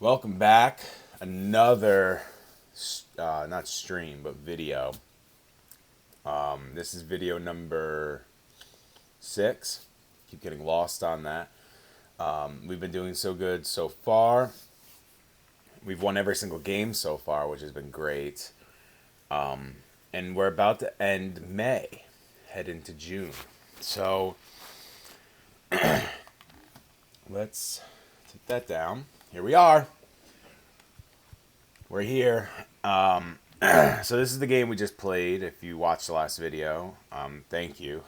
Welcome back. Another, not stream, but video. This is video number 6. Keep getting lost on that. We've been doing so good so far. We've won every single game so far, which has been great. And we're about to end May, head into June. So, let's take that down. Here we are. We're here. So this is the game we just played. If you watched the last video, thank you.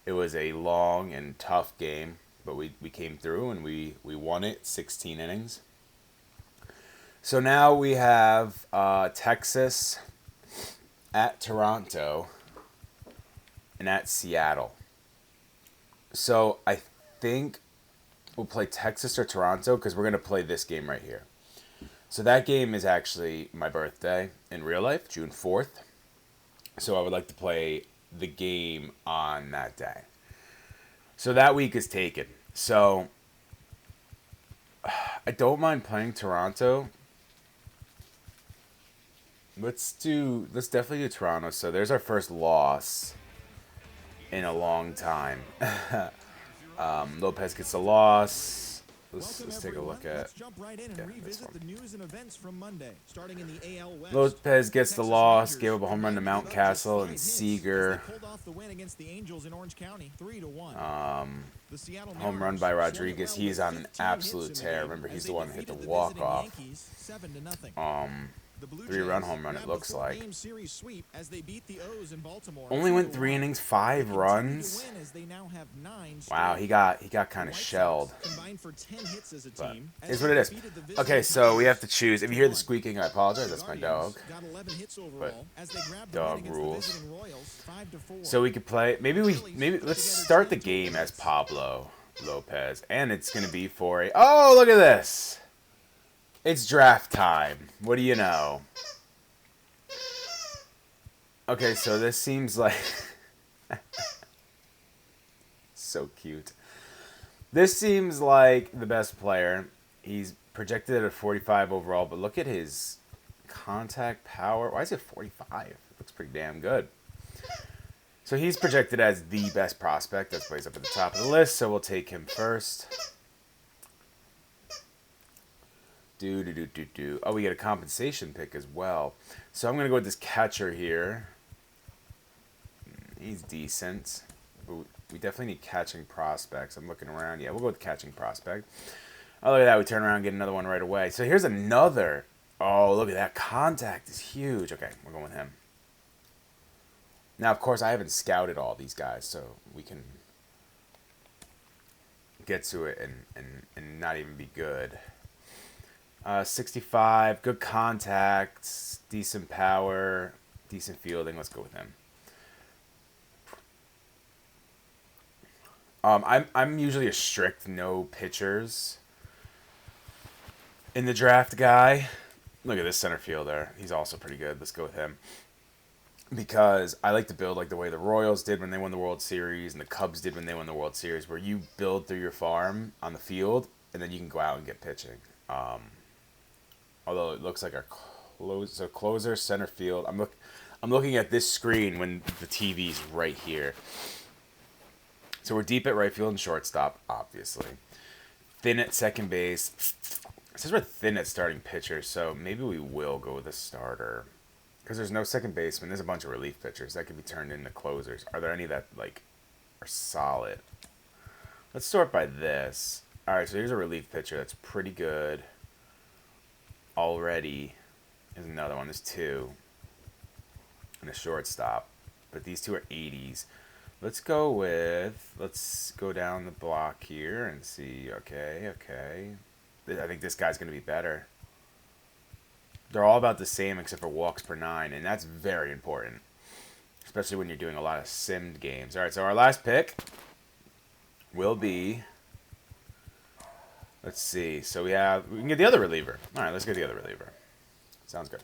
It was a long and tough game, but we came through and we won it, 16 innings. So now we have Texas at Toronto and at Seattle. So I think we'll play Texas or Toronto because we're going to play this game right here. So that game is actually my birthday in real life, June 4th. So I would like to play the game on that day. So that week is taken. So I don't mind playing Toronto. Let's definitely do Toronto. So there's our first loss in a long time. Lopez gets a loss. Let's take a look at this one. Lopez gets the loss, gave up a home run to Mountcastle and Seager. Home run by Rodriguez. He's on an absolute tear. Remember, he's the one who hit the walk-off. 3-run home run, it looks like. Only went 3 innings, 5 runs. Wow, he got kind of shelled. But here's what it is. Okay, so we have to choose. If you hear the squeaking, I apologize. That's my dog. But dog rules. So we could play. Maybe let's start the game as Pablo Lopez, and it's gonna be for a. Oh, look at this. It's draft time. What do you know? Okay, so this seems like... so cute. This seems like the best player. He's projected at a 45 overall, but look at his contact power. Why is it 45? It looks pretty damn good. So he's projected as the best prospect. That's why he's up at the top of the list, so we'll take him first. Oh, we get a compensation pick as well. So I'm going to go with this catcher here. He's decent. But we definitely need catching prospects. I'm looking around. Yeah, we'll go with catching prospect. Oh, look at that. We turn around and get another one right away. So here's another. Oh, look at that. Contact is huge. Okay, we're going with him. Now, of course, I haven't scouted all these guys, so we can get to it and not even be good. 65, good contacts, decent power, decent fielding. Let's go with him. I'm usually a strict no pitchers in the draft guy. Look at this center fielder. He's also pretty good. Let's go with him. Because I like to build like the way the Royals did when they won the World Series and the Cubs did when they won the World Series, where you build through your farm on the field and then you can go out and get pitching. Although it looks like our closer, center field. I'm looking at this screen when the TV's right here. So we're deep at right field and shortstop, obviously. Thin at second base. It says we're thin at starting pitcher, so maybe we will go with a starter. Because there's no second baseman. There's a bunch of relief pitchers that could be turned into closers. Are there any that are solid? Let's sort by this. All right, so here's a relief pitcher that's pretty good. Already, there's another one. There's 2. And a shortstop. But these 2 are 80s. Let's go down the block here and see. Okay. I think this guy's going to be better. They're all about the same except for walks per 9, and that's very important. Especially when you're doing a lot of simmed games. All right, so our last pick will be... Let's see. So we can get the other reliever. All right, let's get the other reliever. Sounds good.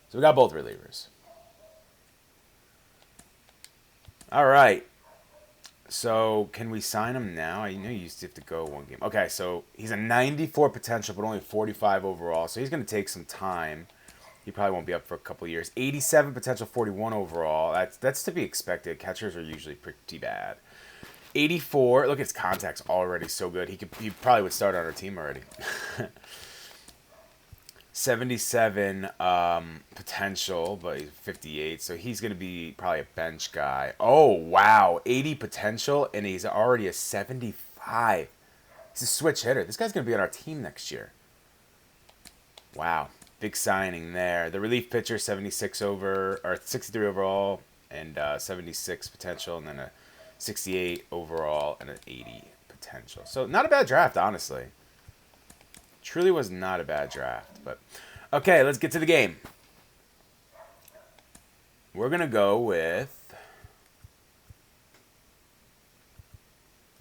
So we got both relievers. All right. So, can we sign him now? I know you used to have to go one game. Okay, so he's a 94 potential, but only 45 overall. So he's going to take some time. He probably won't be up for a couple of years. 87 potential, 41 overall. That's to be expected. Catchers are usually pretty bad. 84. Look at his contacts already so good. He probably would start on our team already. 77 potential, but he's 58, so he's going to be probably a bench guy. Oh, wow. 80 potential, and he's already a 75. He's a switch hitter. This guy's going to be on our team next year. Wow. Big signing there. The relief pitcher, 76 over, or 63 overall, and 76 potential, and then a 68 overall, and an 80 potential. So not a bad draft, honestly. Truly was not a bad draft. But okay, let's get to the game. We're going to go with...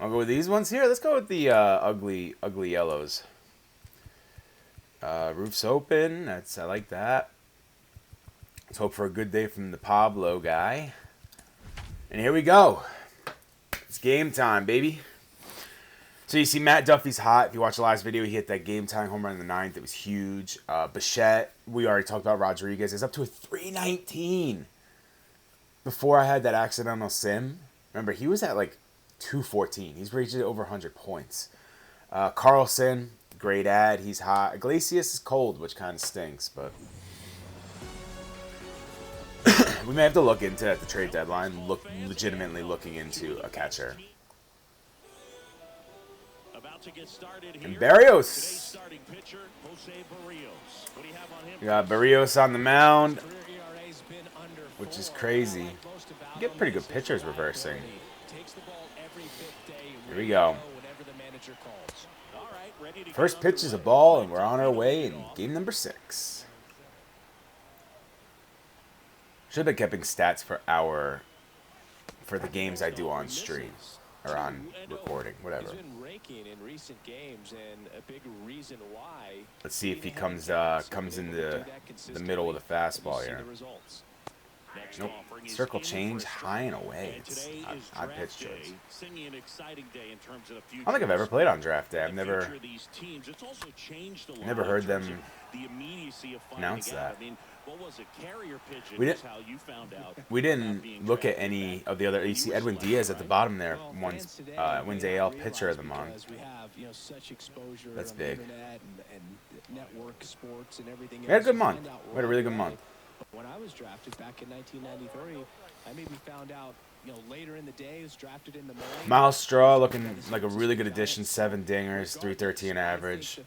I'll go with these ones here. Let's go with the ugly yellows. Roof's open. I like that. Let's hope for a good day from the Pablo guy. And here we go. It's game time, baby. So you see Matt Duffy's hot. If you watch the last video, he hit that game-tying home run in the 9th. It was huge. Bichette, we already talked about Rodriguez, is up to a 319. Before I had that accidental sim, remember, he was at like 214. He's reached over 100 points. Carlson, great ad. He's hot. Iglesias is cold, which kind of stinks, but... we may have to look into at the trade deadline, legitimately looking into a catcher. And Barrios. We got Barrios on the mound, which is crazy. You get pretty good pitchers reversing. Here we go. First pitch is a ball, and we're on our way in game number 6. Should have been keeping stats for the games I do on stream. Or on recording, whatever. Let's see if he comes in the middle with a fastball here. Nope. Circle change, high and away. It's odd pitch choice. I don't think I've ever played on draft day. I've never heard them announce that. We didn't look at any of the other. You see Edwin Diaz at the bottom there. Wins AL Pitcher of the Month. That's big. We had a good month. We had a really good month. When I was drafted back in 1993, I maybe found out, later in the day, was drafted in the morning. Miles Straw looking like a really good addition. 7 dingers, 313 average.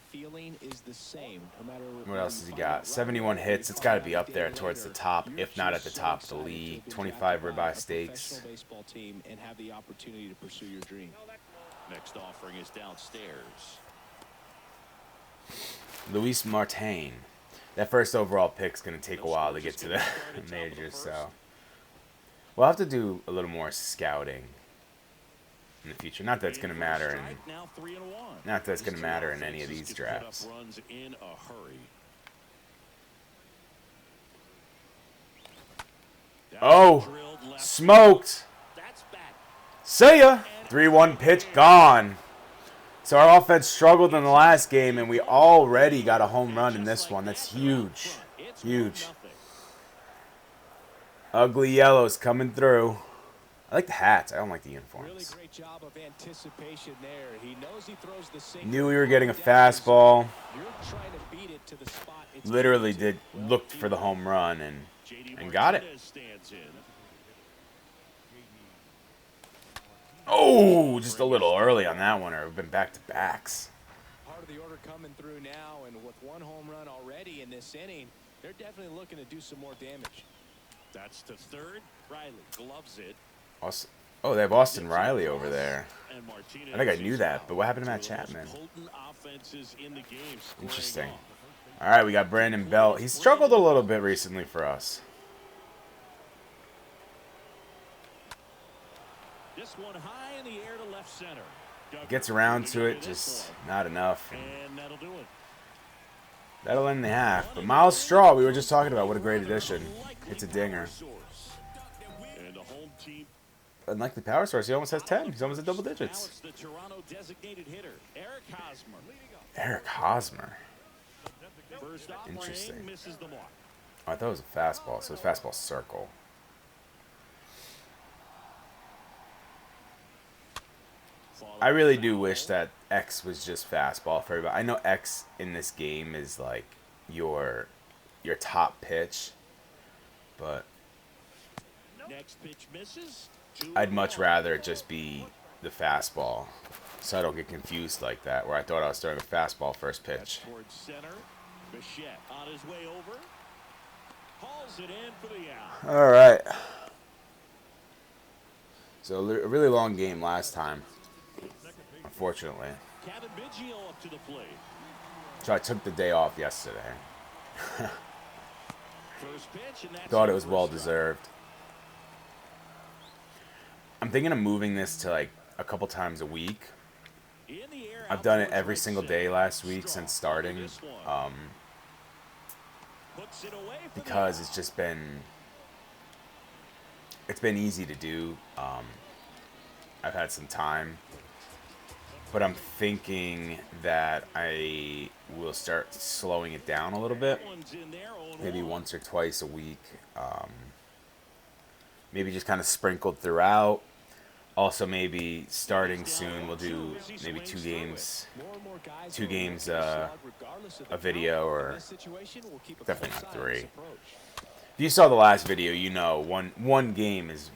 What else has he got? 71 hits. It's got to be up there towards the top, if not at the top of the league. 25 ribeye steaks. Next offering is downstairs. Luis Martin. That first overall pick's going to take a while to get to the majors, so we'll have to do a little more scouting in the future. Not that it's going to matter in any of these drafts. Oh, smoked. See ya. 3-1 pitch gone. So our offense struggled in the last game, and we already got a home run in this one. That's huge. Huge. Ugly yellows coming through. I like the hats. I don't like the uniforms. Knew we were getting a fastball. Literally looked for the home run and got it. Oh, just a little early on that one, or we've been back-to-backs. Part of the order coming through now, and with 1 home run already in this inning, they're definitely looking to do some more damage. That's to third. Riley gloves it. Oh, they have Austin Riley over there. I think I knew that, but what happened to Matt Chapman? Interesting. All right, we got Brandon Belt. He's struggled a little bit recently for us. This one high in the air to left center. Gets around to it, just not enough. And that'll do it. That'll end the half. But Miles Straw, we were just talking about, what a great addition. It's a dinger. unlikely power source. He almost has 10. He's almost at double Now digits. it's the Toronto designated hitter, Eric Hosmer. Eric Hosmer. First Interesting. offering misses the mark. Oh, I thought it was a fastball, so it's fastball circle. I really do wish that X was just fastball for everybody. I know X in this game is like your top pitch, but Next pitch misses. I'd much rather it just be the fastball, so I don't get confused like that, where I thought I was throwing a fastball first pitch. Towards center. Bichette on his way over. Hauls it in for the out. All right. So a really long game last time, unfortunately. Kevin Biggio up to the plate. So I took the day off yesterday. First pitch, and that's Thought it the was first well strike. deserved. I'm thinking of moving this to like a couple times a week. In the air, I've out done it towards every right single center. day last week Strong since starting, for this one. Puts it away for the because out. it's just been easy to do. I've had some time, but I'm thinking that I will start slowing it down a little bit. One's in there, 0-1. Maybe once or twice a week. Maybe just kind of sprinkled throughout. Also, maybe starting soon, we'll do maybe two games a video, or definitely not 3. If you saw the last video, you know one game is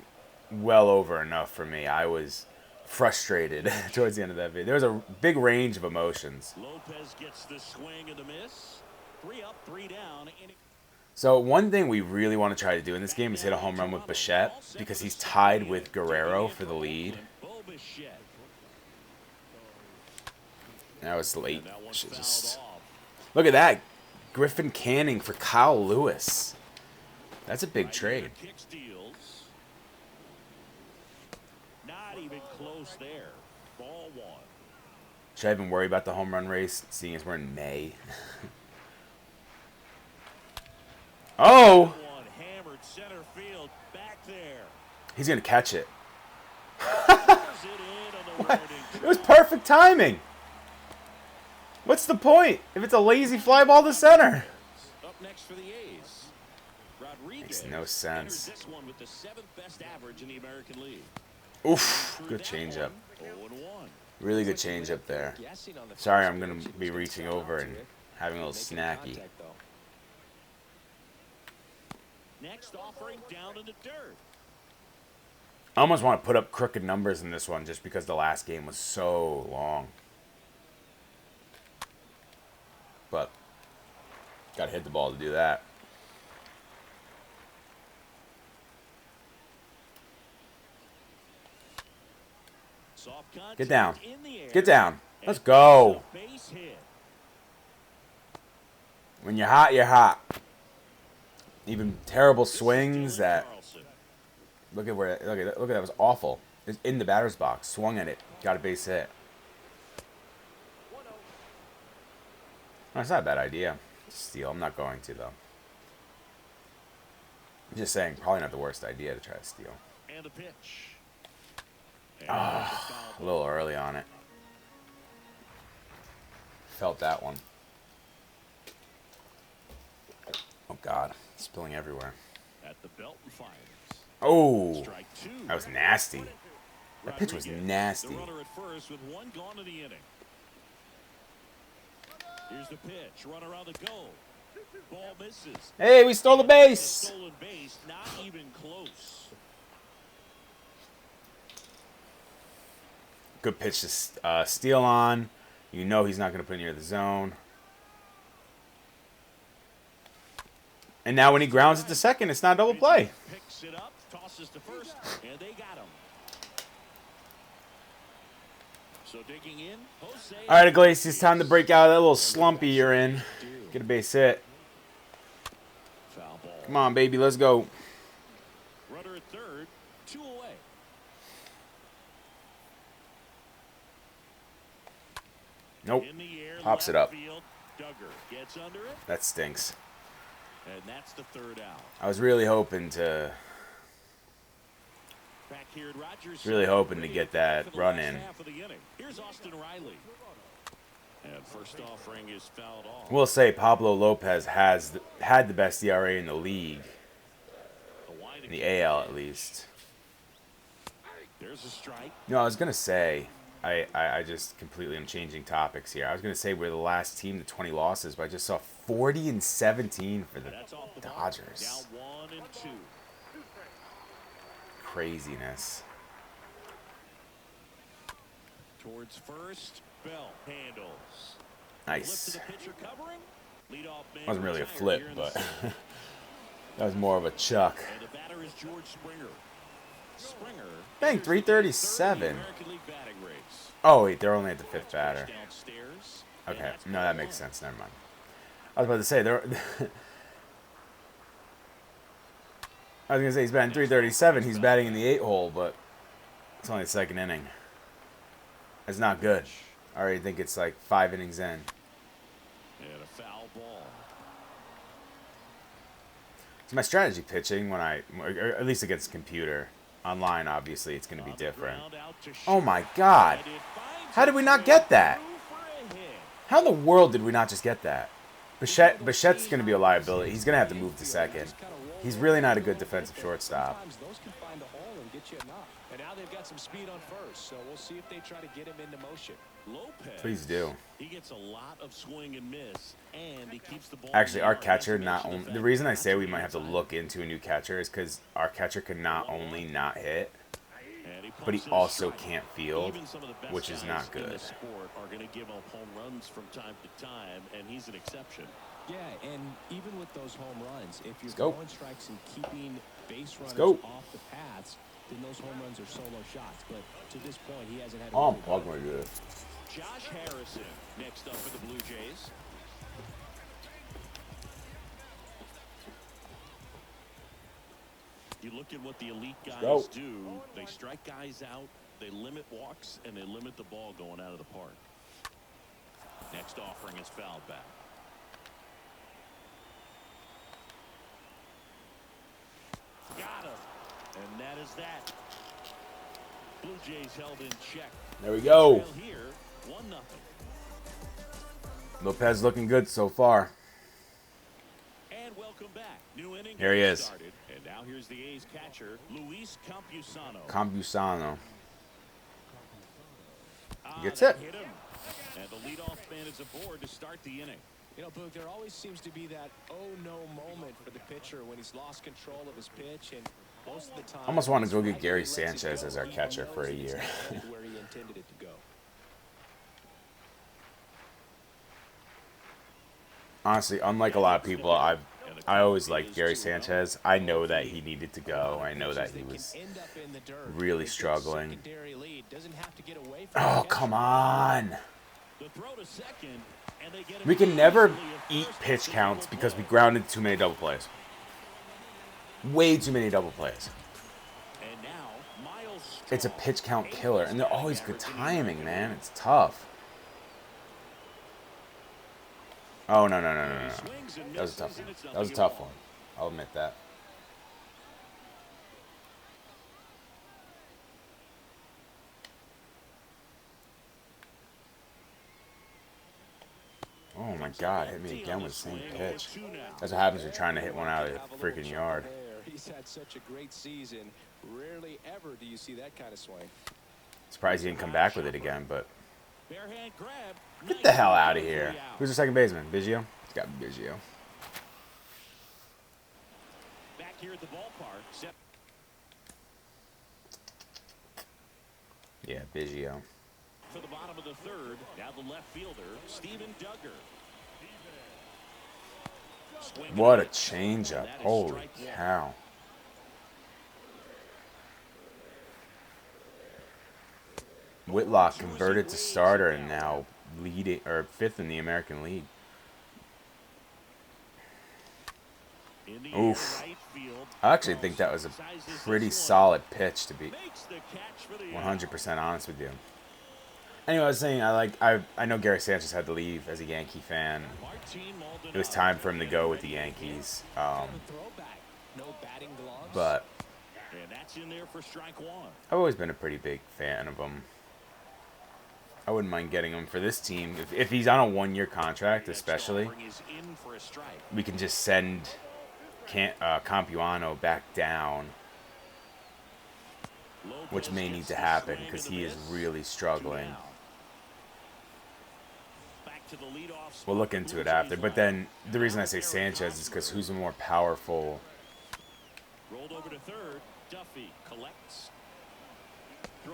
well over enough for me. I was frustrated towards the end of that video. There was a big range of emotions. Lopez gets the swing and the miss. 3 up, 3 down. So one thing we really want to try to do in this game is hit a home run with Bichette, because he's tied with Guerrero for the lead. Bo Bichette. That was late. And that one's Should fouled just off. look at that. Griffin Canning for Kyle Lewis. That's a big trade. Kick steals. Not even close there. Ball 1. Should I even worry about the home run race, seeing as we're in May? Oh! One hammered center field back there. He's going to catch it. Pours it in on the warning It was perfect timing. What's the point if it's a lazy fly ball to center? Up next for the A's. Rodriguez Makes no sense. enters this one with the 7th best average in the American League. Oof. Through Good that changeup. one, 0-1. Really good changeup there. Sorry, I'm going to be reaching over and having a little snacky. Next offering down in the dirt. I almost want to put up crooked numbers in this one just because the last game was so long. But got to hit the ball to do that. Soft contact Get down. in the air. Get down. Let's And go. a base hit. When you're hot, you're hot. Even terrible swings that Carlson. look at that was awful. It's in the batter's box. Swung at it. Got a base hit. That's not a bad idea. Steal. I'm not going to though. I'm just saying, probably not the worst idea to try to steal. And a pitch. And Ah, there's a foul a little early on it. Felt that one. Oh God, spilling everywhere. at the belt and fires. Oh, Strike 2. that was nasty. That pitch was Rodriguez, nasty. The runner at first with 1 gone in the inning. Here's the pitch. Runner on the go. Ball misses. Hey, we stole the base. Stolen base, not even close. Good pitch to steal on. You know he's not going to put it near the zone. And now when he grounds it to second, it's not a double play. Picks it up, tosses to first, and they got him. So digging in, Jose. All right, Iglesias, time to break out of that little slumpy you're in. Get a base hit. Foul ball. Come on, baby, let's go. Runner at third, 2 away. Nope. In the air, Pops it left up. Field. Duggar gets under it, That stinks. and that's the third out. I was really hoping to Back here at Rogers. Really hoping to get that For the run last in. half of the inning. Here's Austin Riley. And first offering is fouled off. We'll say Pablo Lopez had the best ERA in the league, in the AL at least. There's a strike. No, I was gonna say, I just completely am changing topics here. I was gonna say we're the last team to 20 losses, but I just saw 40-17 for the Dodgers. Now 1-2. Craziness. Towards first, Bell handles. Nice. Flip to the pitcher covering. Leadoff man Wasn't really a retired flip, here in the but seventh. that was more of a chuck. And the batter is George Springer. Springer. Dang, 337. American League batting race. Oh wait, they're only at the fifth batter. Downstairs. Okay, no, that makes sense. Never mind. I was about to say I was gonna say he's batting 337. He's batting in the 8 hole, but it's only the second inning. That's not good. I already think it's like 5 innings in. And a foul ball. It's my strategy pitching when or at least against the computer. Online, obviously, it's gonna be different. Oh my God! How did we not get that? How in the world did we not just get that? Bichette's going to be a liability. He's going to have to move to second. He's really not a good defensive shortstop. Those can find a hole and get you a knock. And now they've got some speed on first, so we'll see if they try to get him into motion. Lopez. Please do. He gets a lot of swing and miss, and he keeps the ball. Actually, our catcher not only. The reason I say we might have to look into a new catcher is because our catcher can not only not hit, but he also can't field, which is not good. In the sport are going to give up home runs from time to time, and he's an exception. Yeah, and even with those home runs, if you're go. throwing strikes and keeping base runners go. off the paths, then those home runs are solo shots. But to this point, he hasn't had. Oh, I'm plugging my good. Josh Harrison next up for the Blue Jays. You look at what the elite guys do. They strike guys out, they limit walks, and they limit the ball going out of the park. Next offering is fouled back. Got him. And that is that. Blue Jays held in check. There we go. Trail here, 1-0. Lopez looking good so far. And welcome back. New inning. Here he is. Started. And now here's the A's catcher, Luis Campusano. Campusano. He gets That it. hit him. And the leadoff man is aboard to start the inning. You know, Boog, there always seems to be that oh-no moment for the pitcher when he's lost control of his pitch, and most of the time... I almost want to go get Gary Sanchez as our catcher for a year. where he intended it to go. Honestly, unlike a lot of people, I always liked Gary Sanchez. I know that he needed to go. I know that he was really struggling. Oh, come on. We can never eat pitch counts because we grounded too many double plays. Way too many double plays. It's a pitch count killer, and they're always good timing, man. It's tough. Oh, no. That was a tough one. That was a tough one. I'll admit that. Oh, my God. Hit me again with the same pitch. That's what happens when you're trying to hit one out of the freaking yard. He's had such a great season. Rarely ever do you see that kind of swing. Surprised he didn't come back with it again, but... Get the hell out of here. Who's the second baseman? Biggio? It's got to be Biggio. Back here at the ballpark. Yeah, Biggio. For the bottom of the third, now the left fielder, Steven Duggar. What a changeup. Holy cow. Whitlock converted to starter and now leading or fifth in the American League. Oof. I actually think that was a pretty solid pitch, to be 100% honest with you. Anyway, I was saying I know Gary Sanchez had to leave as a Yankee fan. It was time for him to go with the Yankees. But And that's in there for strike one. I've always been a pretty big fan of him. I wouldn't mind getting him for this team. If he's on a 1-year contract, especially, we can just send Campuano back down, which may need to happen because he is really struggling. We'll look into it after. But then the reason I say Sanchez is because who's a more powerful... Rolled over to third. Duffy collects.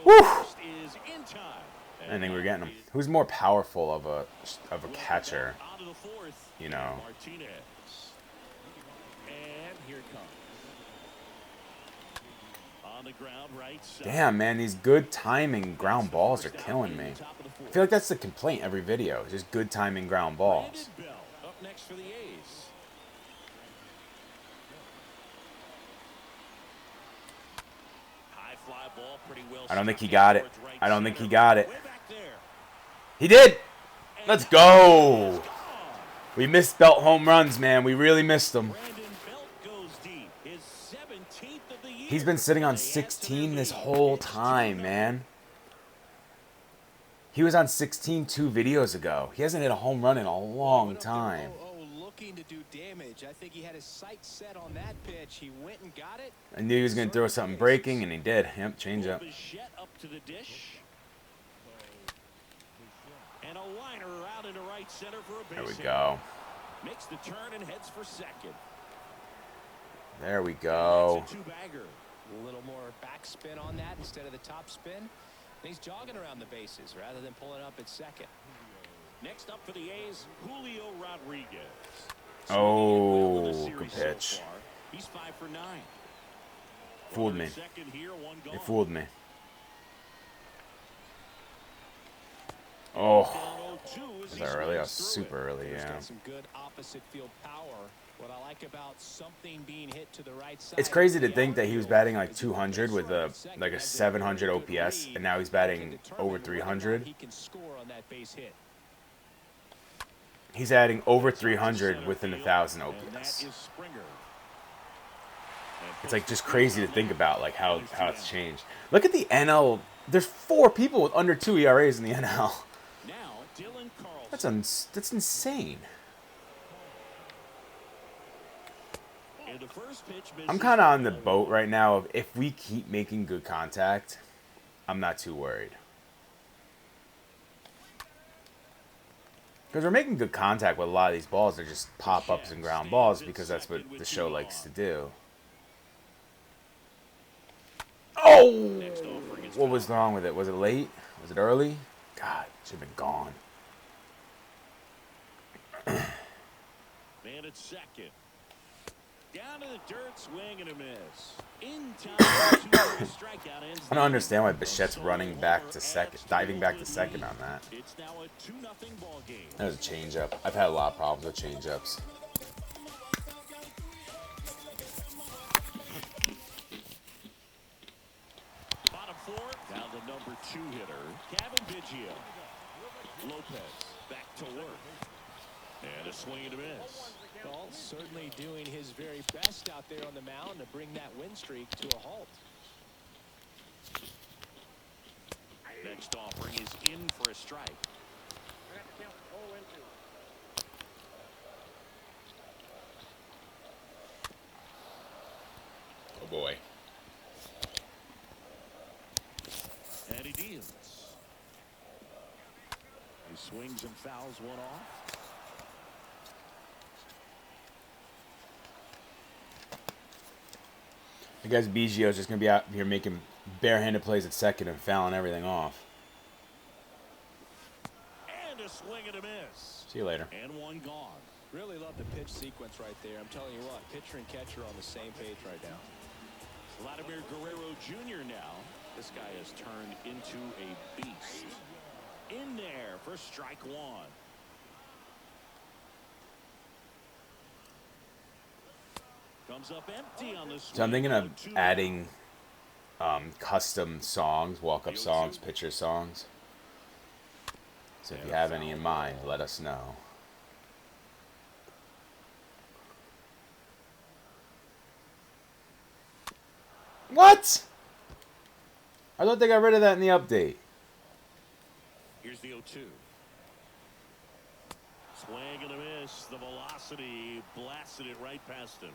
Woo! Is in time. I think we're getting him. Who's more powerful of a catcher? You know. Martinez. And here it comes. On the ground, right side. Damn, man, these good timing ground balls are killing me. I feel like that's the complaint every video. Just good timing ground balls. Up next for the A's. High fly ball, pretty well. I don't think he got it. I don't think he got it. He did! Let's go! We missed Belt home runs, man. We really missed them. He's been sitting on 16 this whole time, man. He was on 16 2 videos ago. He hasn't hit a home run in a long time. Looking to do damage. I think he had his sight set on that pitch. He went and got it. I knew he was going to throw something breaking, and he did. Yep, change up. Up to the dish. And a liner out into right center for a base. There we go. Makes the turn and heads for second. There we go. Two-bagger. A little more backspin on that instead of the top spin. And he's jogging around the bases rather than pulling up at second. Next up for the A's, Julio Rodriguez. Oh, good pitch. He's 5 for 9. Fooled me. It fooled me. Oh, was that early? I was super early, yeah. Some good opposite field power. What I like about something being hit to the right side. It's crazy to think that he was batting like 200 with a 700 OPS, and now he's batting over 300. He can score on that base hit. He's adding over 300 within 1,000 OPS. It's like just crazy to think about, like how it's changed. Look at the NL. There's 4 people with under 2 ERAs in the NL. That's insane. I'm kind of on the boat right now of if we keep making good contact, I'm not too worried. Because we're making good contact with a lot of these balls. They're just pop-ups and ground balls because that's what the show likes to do. Oh! What was wrong with it? Was it late? Was it early? God, it should have been gone. Man at second. Down to the dirt, swing and a miss. In time, strikeout ends. I don't understand why Bichette's running back to second, diving back to second on that. It's now a 2-0 ball game. That was a changeup. I've had a lot of problems with changeups. Bottom 4, down to number 2 hitter, Kevin Biggio. Lopez back to work. And a swing and a miss. Well, certainly doing his very best out there on the mound to bring that win streak to a halt. Next offering is in for a strike. Oh boy. And he deals. He swings and fouls one off. I guess Biggio's just going to be out here making barehanded plays at second and fouling everything off. And a swing and a miss. See you later. And one gone. Really love the pitch sequence right there. I'm telling you what, pitcher and catcher on the same page right now. Vladimir Guerrero Jr. now. This guy has turned into a beast. In there for strike one. Comes up empty on the swing. So I'm thinking of adding custom songs, walk-up songs, pitcher songs. So if you have any in mind, let us know. What? I thought they got rid of that in the update. Here's the 0-2. Swing and a miss. The velocity blasted it right past him.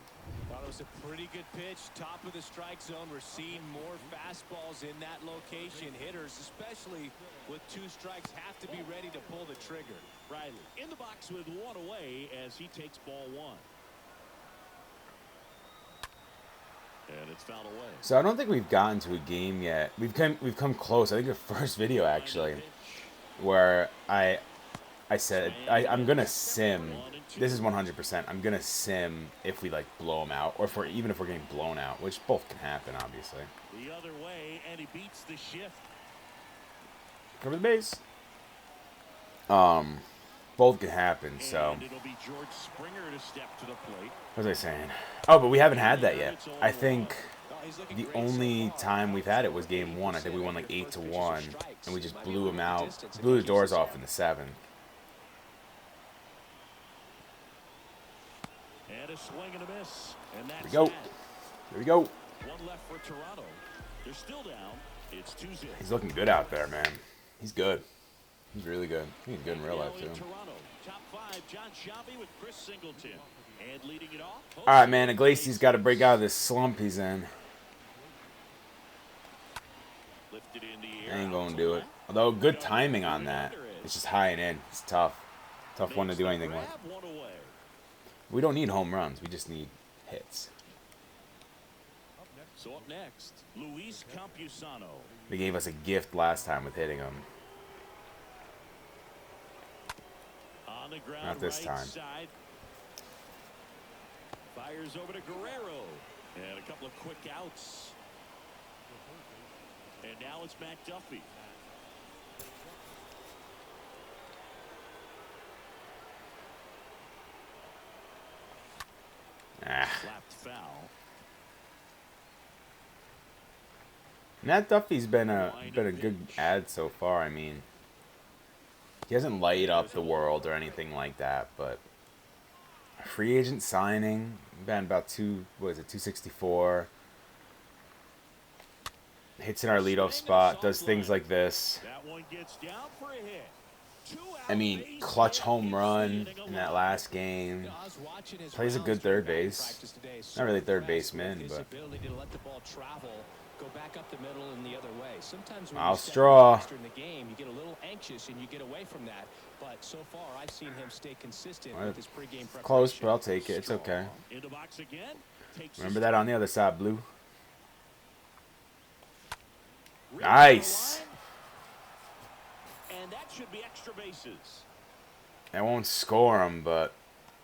Thought it was a pretty good pitch. Top of the strike zone. We're seeing more fastballs in that location. Hitters, especially with 2 strikes, have to be ready to pull the trigger. Riley in the box with 1 away as he takes ball 1. And it's fouled away. So I don't think we've gotten to a game yet. We've come close. I think the first video actually, where I said I'm gonna sim. This is 100%. I'm gonna sim if we like blow them out, or even if we're getting blown out, which both can happen, obviously. The other way, and he beats the shift. Cover the base. Both can happen. So. And it'll be George Springer to step to the plate. What was I saying? Oh, but we haven't had that yet. I think the only time we've had it was game 1. I think we won like 8-1, and we just blew them out, blew the doors off in the 7th. And a swing and a miss. And that's Here we go. that. Here we go. 1 left for Toronto. They're still down. It's 2-0. He's looking good out there, man. He's good. He's really good. He's good in real life too. Toronto, top 5, John Schnabel with Chris Singleton. And leading it off. All right, man. Iglesias got to break out of this slump he's in. Lifted in the I air. ain't gonna do it. Although good timing on that. It's just high and in. It's tough. Tough one to do anything with. We don't need home runs. We just need hits. So up next, Luis Campusano. They gave us a gift last time with hitting him. On the ground, Not this right time. Side. Fires over to Guerrero. And a couple of quick outs. And now it's McDuffie. Slapped foul. Matt Duffy's been a good ad so far. I mean, he hasn't lighted up the world or anything like that, but a free agent signing, been about 264. Hits in our leadoff spot, does things like this. That one gets down for a hit. I mean, clutch home run in that last game. Plays a good third base. Not really third baseman, but. I'll straw. In the game, you get a little anxious and you get away from that. But so far, I've seen him stay consistent with his pregame preparation. Close, but I'll take it. It's okay. Remember that on the other side, Blue. Nice. And that should be extra bases. I won't score him, but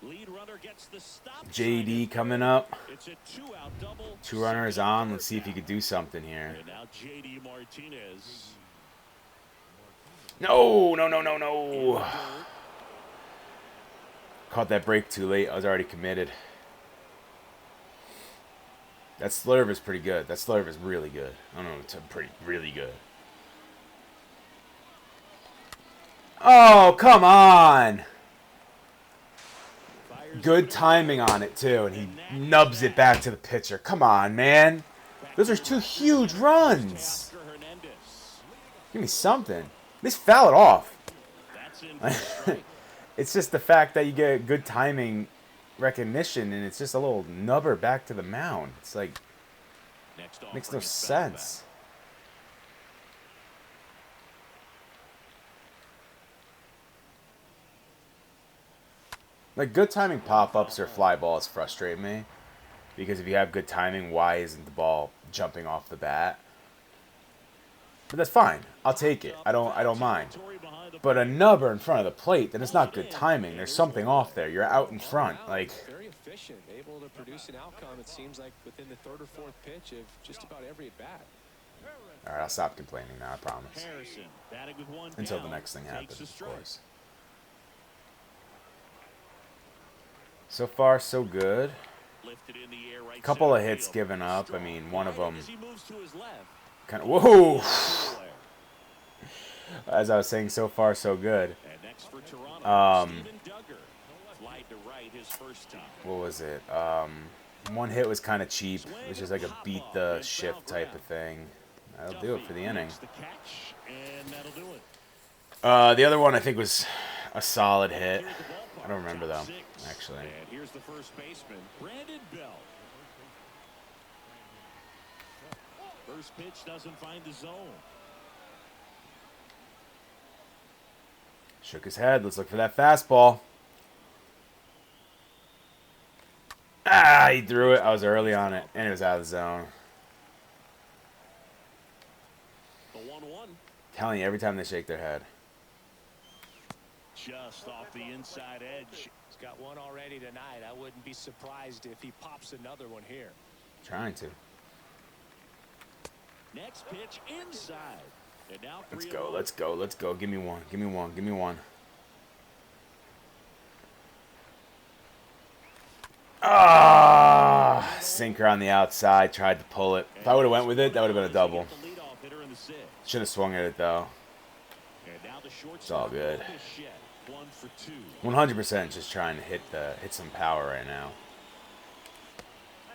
Lead runner gets the stop. JD coming up. It's a 2-out double. 2 runners on. Let's see if he could do something here. And now JD Martinez. No. Caught that break too late. I was already committed. That slurve is pretty good. That slurve is really good. I don't know, it's really good. Oh, come on. Good timing on it, too, and he nubs it back to the pitcher. Come on, man. Those are 2 huge runs. Give me something. Just foul it off. It's just the fact that you get good timing recognition, and it's just a little nubber back to the mound. It's like, makes no sense. Like, good timing pop-ups or fly balls frustrate me, because if you have good timing, why isn't the ball jumping off the bat? But that's fine. I'll take it. I don't mind. But a nubber in front of the plate, then it's not good timing. There's something off there. You're out in front. Like, very efficient, able to produce an outcome. It seems like within the 3rd or 4th pitch of just about every at bat. all right, I'll stop complaining now. I promise. Until the next thing happens, of course. So far, so good. A couple of hits given up. I mean, one of them kind of, whoa! As I was saying, so far, so good. What was it? One hit was kind of cheap. It was just like a beat the shift type of thing. That'll do it for the inning. The other one I think was a solid hit. I don't remember though, actually. And here's the first baseman, Brandon Bell. First pitch doesn't find the zone. Shook his head. Let's look for that fastball. Ah, he threw it. I was early on it, and it was out of the zone. The 1-1. Telling you, every time they shake their head. Just off the inside edge. He's got one already tonight. I wouldn't be surprised if he pops another one here. Trying to. Next pitch inside. And now Let's go, let's go, let's go. Give me one, give me one, give me one. Ah, sinker on the outside. Tried to pull it. If I would have went with it, that would have been a double. Should have swung at it though. It's all good. 100% just trying to hit some power right now.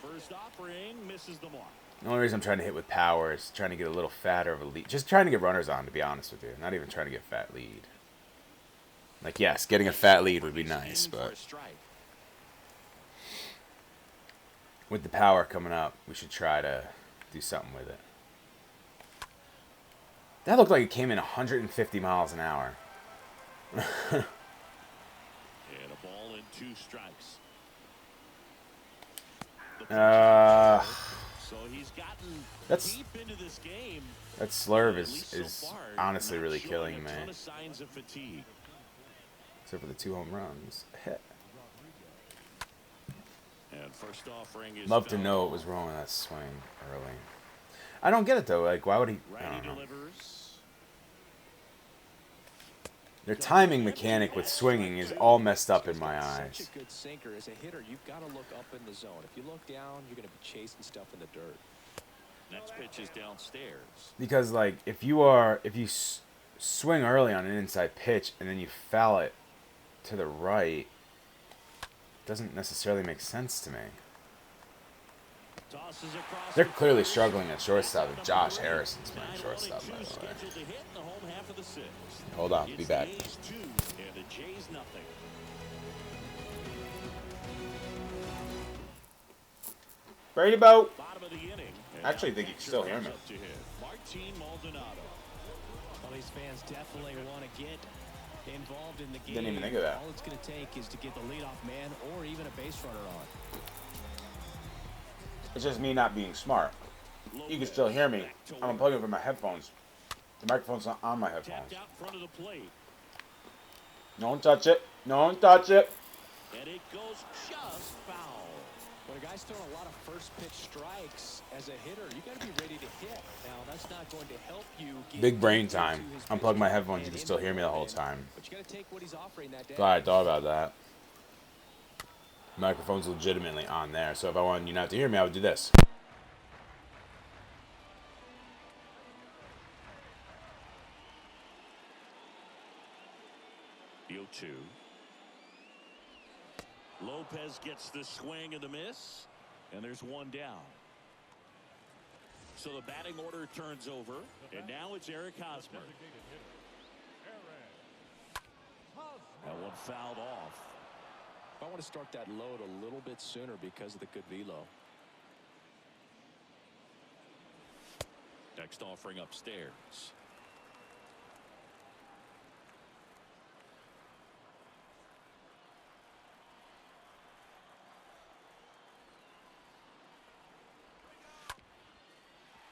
First offering misses the mark. The only reason I'm trying to hit with power is trying to get a little fatter of a lead. Just trying to get runners on, to be honest with you. Not even trying to get fat lead. Like, yes, getting a fat lead would be nice, but with the power coming up, we should try to do something with it. That looked like it came in 150 miles an hour. And a ball and 2 strikes. So he's gotten deep into this game. That slurve is honestly really killing me. Except for the 2 home runs. And first offering is Love to know what was wrong with that swing early. I don't get it though. Like, why would he? I don't know. Their timing mechanic with swinging is all messed up in my eyes. Such a good sinker. As a hitter, you've got to look up in the zone. If you look down, you're going to be chasing stuff in the dirt. Next pitch is downstairs. Because like if you swing early on an inside pitch and then you foul it to the right, it doesn't necessarily make sense to me. They're clearly struggling at shortstop. Josh Harrison's playing shortstop, by the way. Hold on, be back. Brady Boat. I actually think you can still hear me. Well, these fans definitely want to get involved in the game. Didn't even think of that. All it's going to take is to get the leadoff man or even a base runner on. It's just me not being smart. You can still hear me. I'm unplugging from my headphones. The microphone's not on my headphones. Don't touch it. Don't touch it. And it goes just foul. When a guy's throwing a lot of first pitch strikes as a hitter, you got to be ready to hit. Now, that's not going to help you. Big brain time. Unplug my headphones. You can still hear me the whole time. But you got to take what he's offering that day. Glad I thought about that. Microphone's legitimately on there, so if I wanted you not to hear me, I would do this. The 0-2. Lopez gets the swing and the miss, and there's one down. So the batting order turns over, and now it's Eric Hosmer. That one fouled off. I want to start that load a little bit sooner because of the good velo. Next offering upstairs.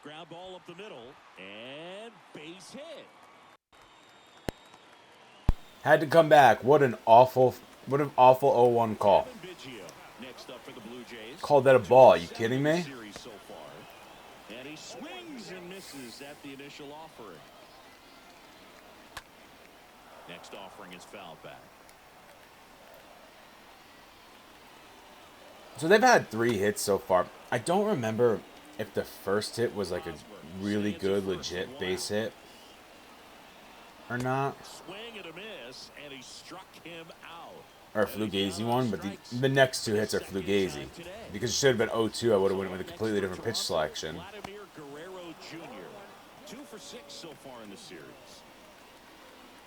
Ground ball up the middle and base hit. Had to come back. What an awful 0-1 call. Next up for the Blue Jays. Called that a ball. Are you kidding me? So far. And he swings and misses at the initial offering. Next offering is fouled back. So they've had 3 hits so far. I don't remember if the first hit was like a really good, legit base hit or not. Swing and a miss, and he struck him out. or a Fugazi one, but the next two hits are Fugazi. Because it should have been 0-2, I would have went with a completely different pitch selection. Vladimir Guerrero Jr. 2 for 6 so far in the series.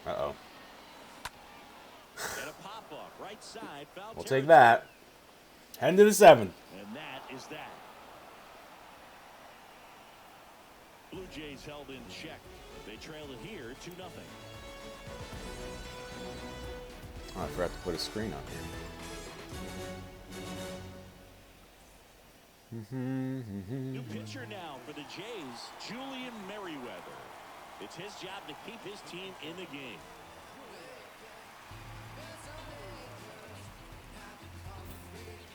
Uh-oh. And a pop-up right side. Foul We'll territory. take that. Heading to the 7th. And that is that. Blue Jays held in check. They trailed it here 2-0. Oh, I forgot to put a screen up here. New pitcher now for the Jays, Julian Merriweather. It's his job to keep his team in the game.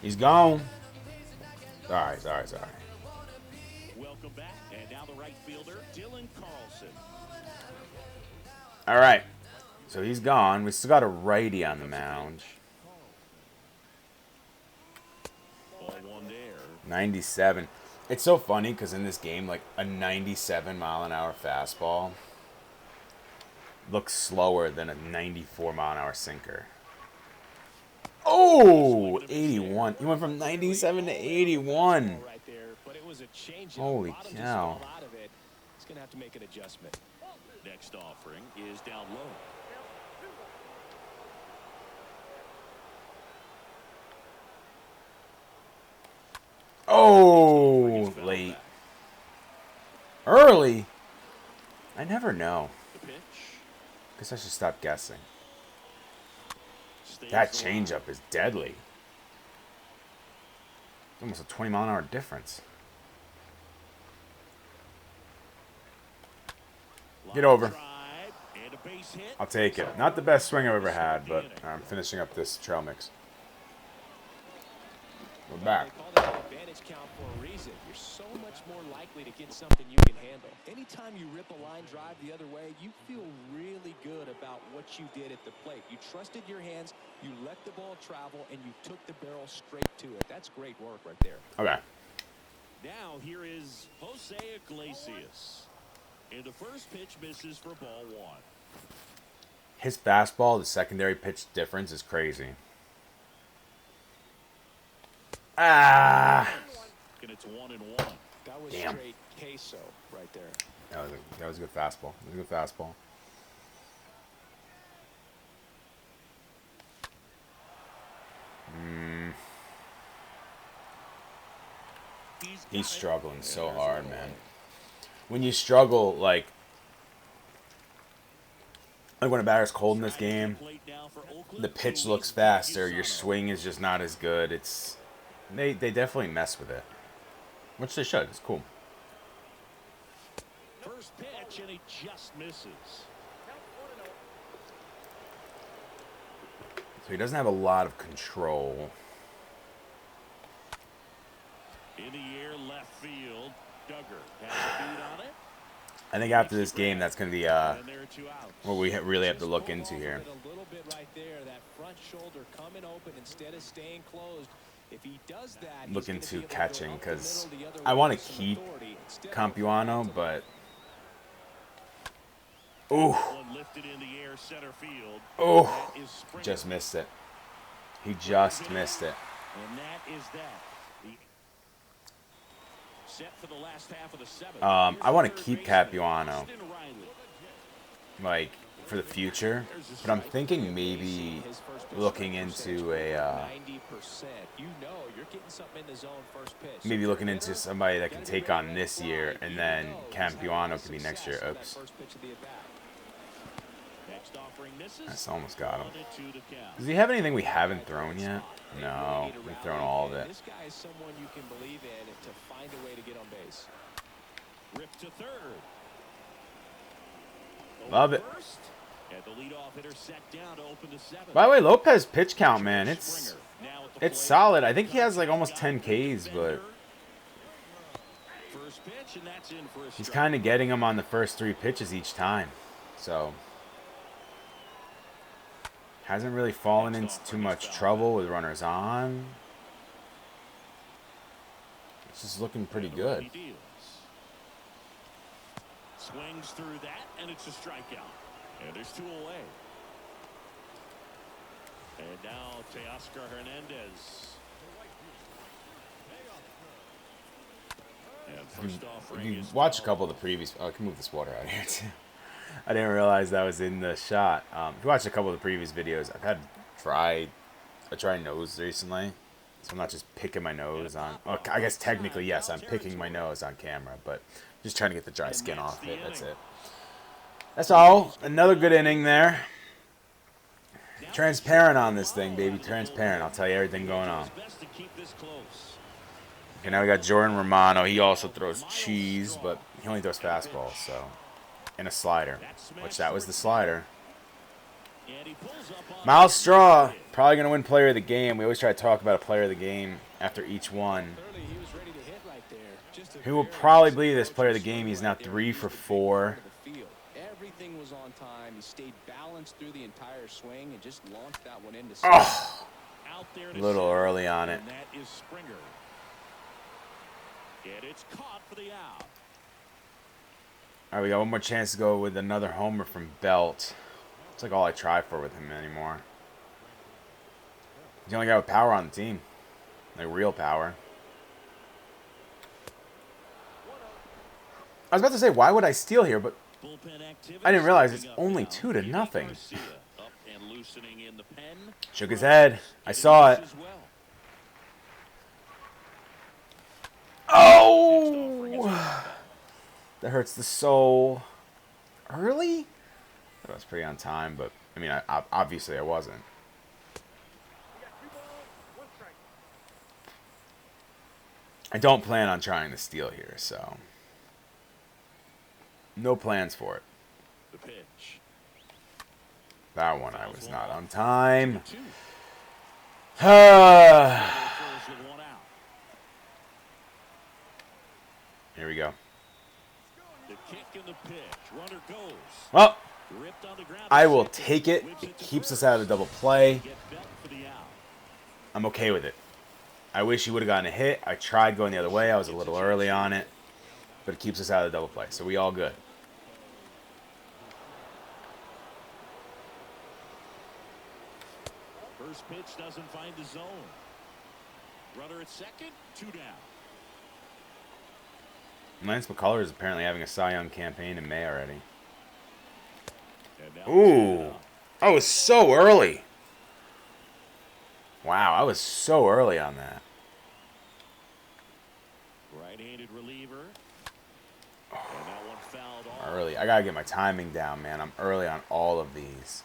He's gone. Sorry. Welcome back. And now the right fielder, Dylan Carlson. All right. So he's gone. We still got a righty on the mound. Ball one there. 97. It's so funny because in this game, like a 97-mile-an-hour fastball looks slower than a 94-mile-an-hour sinker. Oh, 81. He went from 97 to 81. Holy cow. He's going to have to make an adjustment. Next offering is down low. Oh, late. Early? I never know. The pitch. Guess I should stop guessing. Stays That alive. changeup is deadly. It's almost a 20-mile-an-hour difference. Get over. Drive and a base hit. I'll take it. Not the best swing I've ever had, but I'm finishing up this trail mix. We're back. They call that an advantage count for a reason. You're so much more likely to get something you can handle. Anytime you rip a line drive the other way, you feel really good about what you did at the plate. You trusted your hands, you let the ball travel, and you took the barrel straight to it. That's great work right there. Okay. Now here is Jose Iglesias. And the first pitch misses for ball one. His fastball, the secondary pitch difference is crazy. Ah! And it's 1-1. That was Damn. straight queso right there. That was a good fastball. It was a good fastball. He's struggling so hard, man. When you struggle, like when a batter's cold in this game, the pitch looks faster, your swing is just not as good. They definitely mess with it, which they should. It's cool. First pitch, and he just misses. So he doesn't have a lot of control. In the air, left field. Duggar has a beat on it. I think after this game, that's going to be And there are 2 outs. what we really have to look into here. A little bit right there, that front shoulder coming open instead of staying closed. If he does that, Look he's gonna into be able to go catching, up the 'cause middle the other I way wanna with some keep authority instead of Campiano, going but One lifted in the air, center field. oh, That is Springer. just missed it. He just missed it. And that is that. The set for the last half of the 7th. I want to Here's keep third baseman, Capuano, Austin Riley. like, for the future, but I'm thinking maybe looking into a 90%. You know you're getting something in the zone first pitch. maybe looking into somebody that can take on this year, and then Campiano can be next year. Oops, First pitch of the at-bat. Next offering misses. that's almost got him. 1-2 the count. Does he have anything we haven't thrown yet? No, we've thrown all of it. This guy is someone you can believe in to find a way to get on base. Ripped to third. Love it. First, and the leadoff hitter set down to open the 7th. By the way, Lopez pitch count, man, it's Springer now at the it's plate. solid. I think he has like almost 10 Ks, but First pitch, and that's in for a he's strike. kind of getting them on the first 3 pitches each time. So hasn't really fallen into too much trouble with runners on. It's just looking pretty good. He deals. Swings through that, and it's a strikeout. And there's 2 away. And now Teoscar Hernandez. And first offering If you is watch a foul. couple of the previous, oh, I can move this water out here too. I didn't realize that was in the shot. If you watch a couple of the previous videos, I've had a dry nose recently, so I'm not just picking my nose on. Oh, I guess technically yes, I'm picking my nose on camera, but just trying to get the dry skin off it. That's it. That's all. Another good inning there. Transparent on this thing, baby. Transparent. I'll tell you everything going on. Okay, now we got Jordan Romano. He also throws cheese, but he only throws fastballs, so. And a slider, which that was the slider. Miles Straw, probably going to win player of the game. We always try to talk about a player of the game after each one. Who will probably be this player of the game? He's now 3 for 4. Everything was on time. He stayed balanced through the entire swing and just launched that one into Oh, a little early on it. That is Springer. And it's caught for the out. All right, we got one more chance to go with another homer from Belt. It's like all I try for with him anymore. He's the only guy with power on the team. Like real power. I was about to say, why would I steal here? But I didn't realize it's only 2-0. Shook his head. I saw it. Oh! That hurts the soul. Early? That was pretty on time, but I mean, obviously I wasn't. I don't plan on trying to steal here, so no plans for it. The pitch. That one I was not on time. Here we go. The kick and the pitch. Runner goes. Well, I will take it. It keeps us out of the double play. I'm okay with it. I wish he would have gotten a hit. I tried going the other way. I was a little early on it. But it keeps us out of the double play. So we all good. First pitch doesn't find the zone. Runner at second, 2 down. Lance McCullers is apparently having a Cy Young campaign in May already. Ooh. I was so early. Wow, I was so early on that. Right-handed reliever. And that one fouled off. Early. I got to get my timing down, man. I'm early on all of these.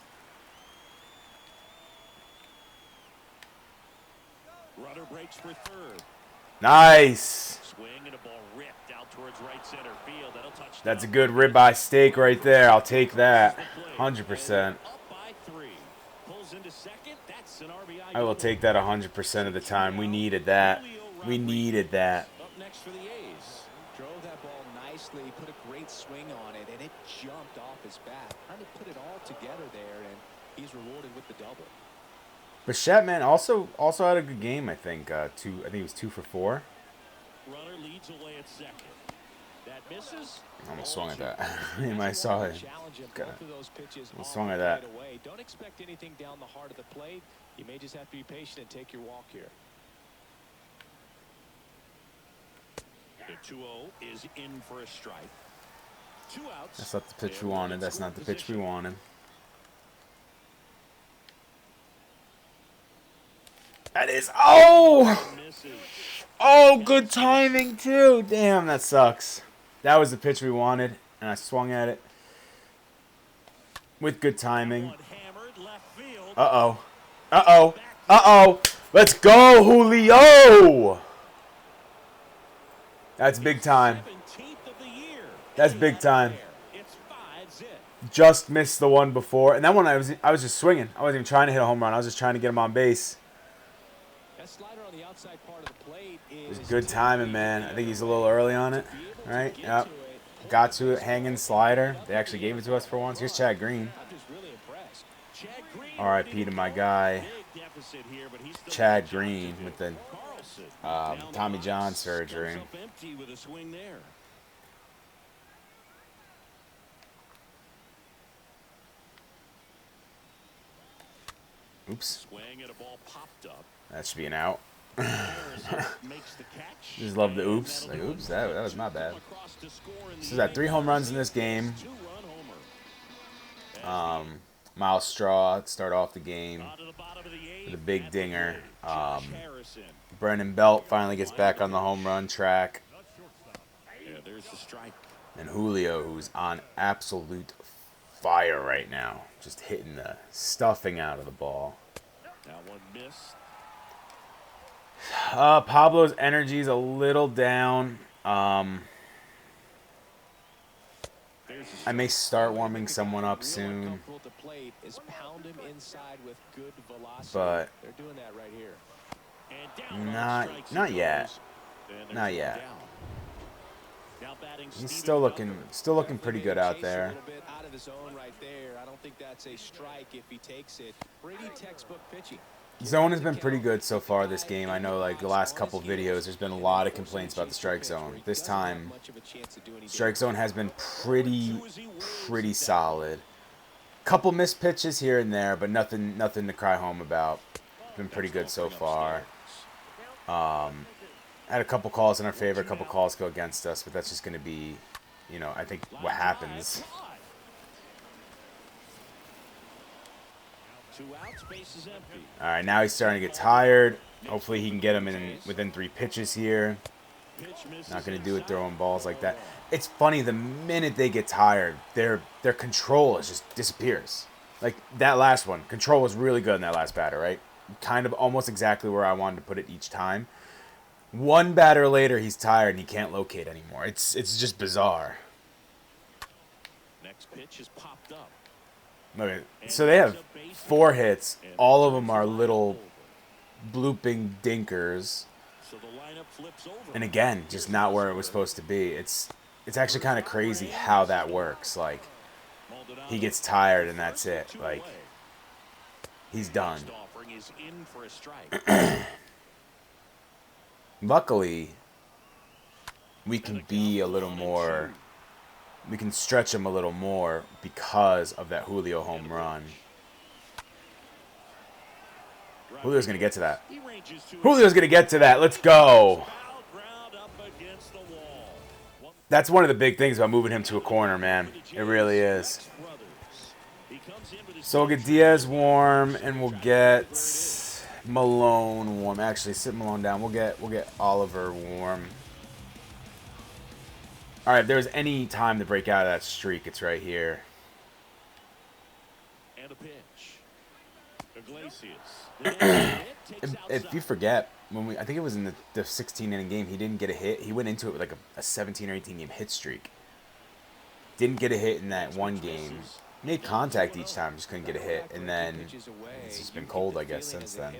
Runner breaks for third. Nice. Swing and a ball ripped out towards right center field. That'll touch. That's a good ribeye steak right there. I'll take that. 100%. Up by 3. Pulls into second. That's an RBI. I will take that 100% of the time. We needed that. We needed that. Up next for the A's. Drove that ball nicely, put a great swing on it, and it jumped off his bat. Trying to put it all together there, and he's rewarded with the double. But Chapman also had a good game, I think. I think he was 2 for 4. Runner leads away at second. That misses. I almost swung at that. I saw it. I swung at that. Don't expect anything down the heart of the plate. You may just have to be patient and take your walk here. The 2-0 is in for a strike. 2 outs. That's not the pitch we wanted. That's not the pitch we wanted. That is, oh! Oh, good timing, too. Damn, that sucks. That was the pitch we wanted, and I swung at it with good timing. Uh-oh. Uh-oh. Uh-oh. Let's go, Julio! That's big time. That's big time. Just missed the one before. And that one, I was just swinging. I wasn't even trying to hit a home run. I was just trying to get him on base. It was good timing, man. I think he's a little early on it. Right? Yep. Got to it. Hanging slider. They actually gave it to us for once. Here's Chad Green. R.I.P. to my guy, Chad Green, with the Tommy John surgery. Oops. Swing at a ball popped up. That should be an out. Makes the catch. Just love the oops. Like, oops, that was not bad. So he's got 3 home runs in this game. Miles Straw to start off the game with a big dinger. Brennan Belt finally gets back on the home run track. And Julio, who's on absolute fire right now, just hitting the stuffing out of the ball. That one missed. Pablo's energy is a little down. I may start warming someone up soon, but not yet. Not yet. He's still looking pretty good out there. I don't think that's a strike if he takes it. Pretty textbook pitching. Zone has been pretty good so far this game. I know, like, the last couple videos, there's been a lot of complaints about the strike zone. This time, strike zone has been pretty solid. Couple missed pitches here and there, but nothing to cry home about. Been pretty good so far. Had a couple calls in our favor, a couple calls go against us, but that's just going to be, you know, I think what happens. 2 outs, base is empty. All right, now he's starting to get tired. Hopefully he can get him in within 3 pitches here. Not going to do it throwing balls like that. It's funny, the minute they get tired, their control just disappears. Like that last one, control was really good in that last batter, right? Kind of almost exactly where I wanted to put it each time. One batter later, he's tired and he can't locate anymore. It's just bizarre. Next pitch is popped up. Okay, so they have 4 hits. All of them are little blooping dinkers. So the lineup flips over. And again, just not where it was supposed to be. It's actually kind of crazy how that works. Like, he gets tired and that's it. Like, he's done. Luckily, we can be a little more, we can stretch him a little more because of that Julio home run. Julio's going to get to that. Julio's going to get to that. Let's go. That's one of the big things about moving him to a corner, man. It really is. So we'll get Diaz warm, and we'll get Malone warm. Actually, sit Malone down. We'll get Oliver warm. All right, if there's any time to break out of that streak, it's right here. And a pitch. Iglesias. If you forget, I think it was in the 16-inning game, he didn't get a hit. He went into it with like a 17 or 18 game hit streak. Didn't get a hit in that one game. Made contact each time, just couldn't get a hit, and then it's just been cold, I guess, since then.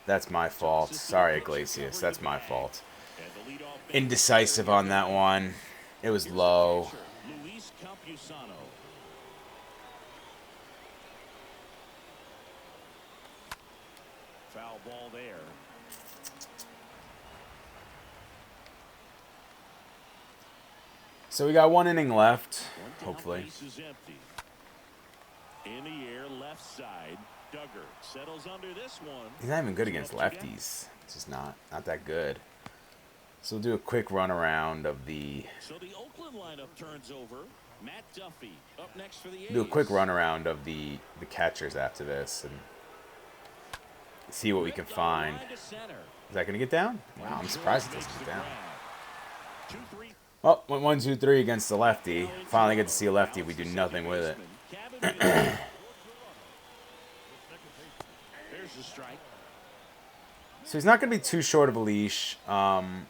That's my fault. Sorry, Iglesias. That's my fault. Indecisive on that one. It was low. Foul ball there. So we got 1 inning left, hopefully. In the air, left side. Duggar settles under this one. He's not even good against lefties. It's just not that good. So we'll do a quick run around of the. So the Oakland lineup turns over. Matt Duffy up next for the A's. Do a quick run around of the catchers after this and see what we can find. Is that gonna get down? Wow, I'm surprised it doesn't get down. Well, went 1, 2, 3 against the lefty. Finally get to see a lefty. We do nothing with it. So he's not going to be too short of a leash. Coming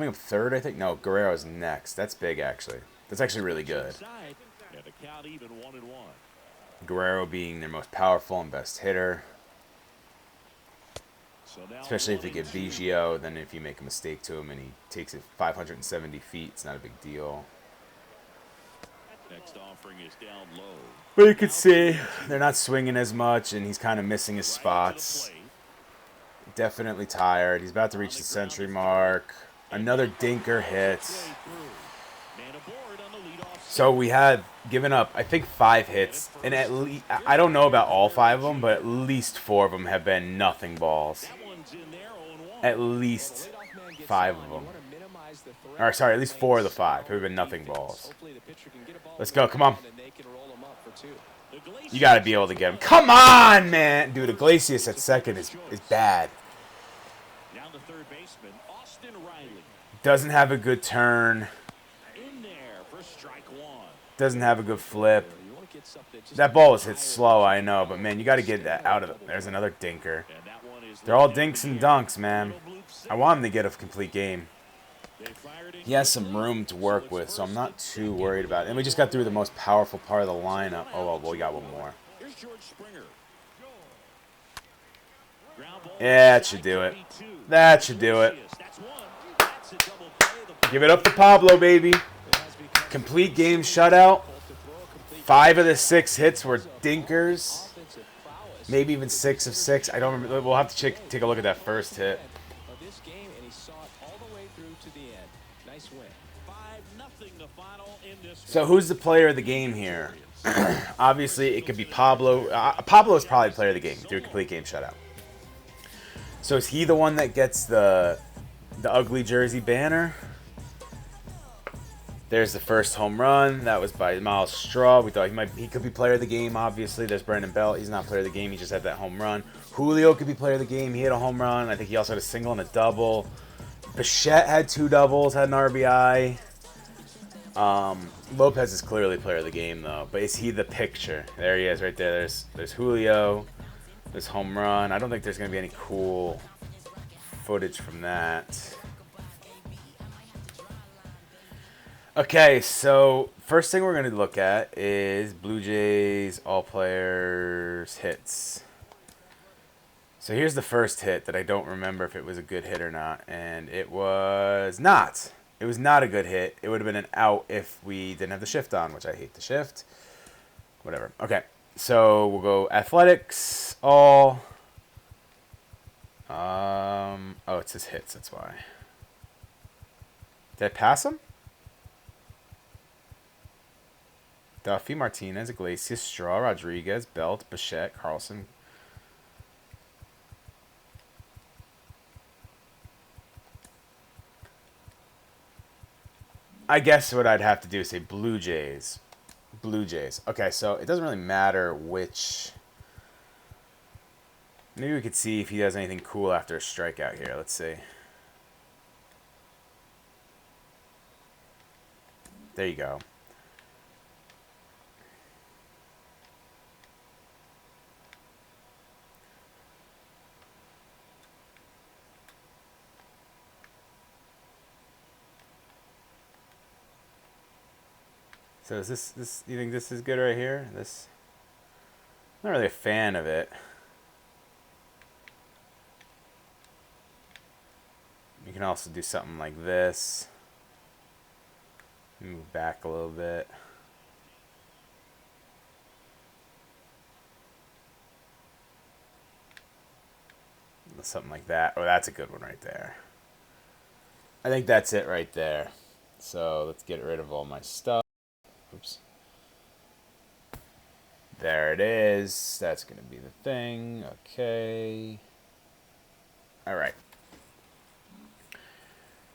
up third, I think. No, Guerrero's next. That's big, actually. That's actually really good. Guerrero being their most powerful and best hitter. Especially if they get Biggio, then if you make a mistake to him and he takes it 570 feet, it's not a big deal. Next offering is down low. But you can see they're not swinging as much, and he's kind of missing his spots. Definitely tired. He's about to reach the century mark. Another dinker hit. So we have given up, I think, 5 hits, and at least I don't know about all 5 of them, but at least 4 of them have been nothing balls. At least 5 of them. Or sorry, at least 4 of the 5 have been nothing balls. Let's go, come on. You got to be able to get him. Come on, man, dude. Iglesias at second is bad. Doesn't have a good turn. Doesn't have a good flip. That ball was hit slow, I know, but man, you got to get that out of it. There's another dinker. They're all dinks and dunks, man. I want him to get a complete game. He has some room to work with, so I'm not too worried about it. And we just got through the most powerful part of the lineup. Oh, well, we got one more. Yeah, that should do it. That should do it. Give it up to Pablo, baby. Complete game shutout. 5 of the 6 hits were dinkers. Maybe even 6 of 6. I don't remember. We'll have to take a look at that first hit. So who's the player of the game here? Obviously, it could be Pablo. Pablo is probably the player of the game through a complete game shutout. So is he the one that gets the ugly jersey banner? There's the first home run. That was by Miles Straw. We thought he could be player of the game, obviously. There's Brandon Belt. He's not player of the game. He just had that home run. Julio could be player of the game. He hit a home run. I think he also had a single and a double. Bichette had 2 doubles, had an RBI. Lopez is clearly player of the game, though. But is he the picture? There he is right there. There's Julio. There's home run. I don't think there's going to be any cool footage from that. Okay, so first thing we're going to look at is Blue Jays all-players hits. So here's the first hit that I don't remember if it was a good hit or not, and it was not. It was not a good hit. It would have been an out if we didn't have the shift on, which I hate the shift. Whatever. Okay, so we'll go athletics, all. Oh, it says hits, that's why. Did I pass him? Duffy, Martinez, Iglesias, Straw, Rodriguez, Belt, Bichette, Carlson. I guess what I'd have to do is say Blue Jays. Blue Jays. Okay, so it doesn't really matter which. Maybe we could see if he does anything cool after a strikeout here. Let's see. There you go. So is this you think this is good right here? This, I'm not really a fan of it. You can also do something like this. Move back a little bit. Something like that. Oh, that's a good one right there. I think that's it right there. So let's get rid of all my stuff. Oops. There it is. That's going to be the thing. Okay. All right.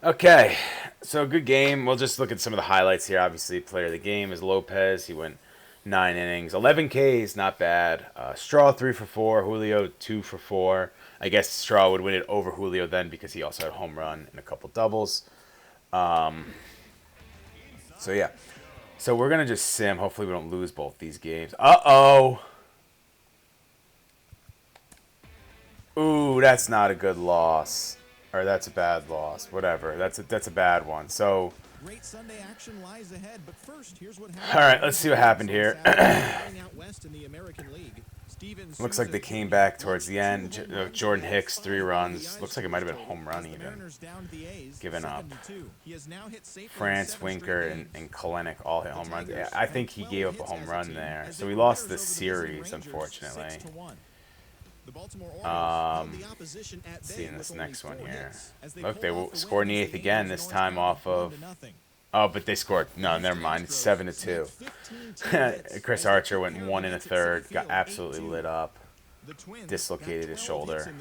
Okay. So good game. We'll just look at some of the highlights here. Obviously, player of the game is Lopez. He went 9 innings. 11 Ks. Not bad. Straw 3 for 4. Julio 2 for 4. I guess Straw would win it over Julio then because he also had a home run and a couple doubles. So, yeah. So we're going to just sim. Hopefully we don't lose both these games. Uh-oh. Ooh, that's not a good loss. Or that's a bad loss. Whatever. That's a bad one. So, great Sunday action lies ahead, but first, here's what all right, let's see what happened here. Looks like they came back towards the end. Jordan Hicks, 3 runs. Looks like it might have been a home run even. Given up. France, Winker, and Kalenic all hit home runs. Yeah, I think he gave up a home run there. So we lost this series, unfortunately. Let's see in this next one here. Look, they will score in the 8th again, this time off of Oh, but they scored. No, never mind. It's 7-2. Chris Archer went 1 1/3. Got absolutely lit up. Dislocated his shoulder.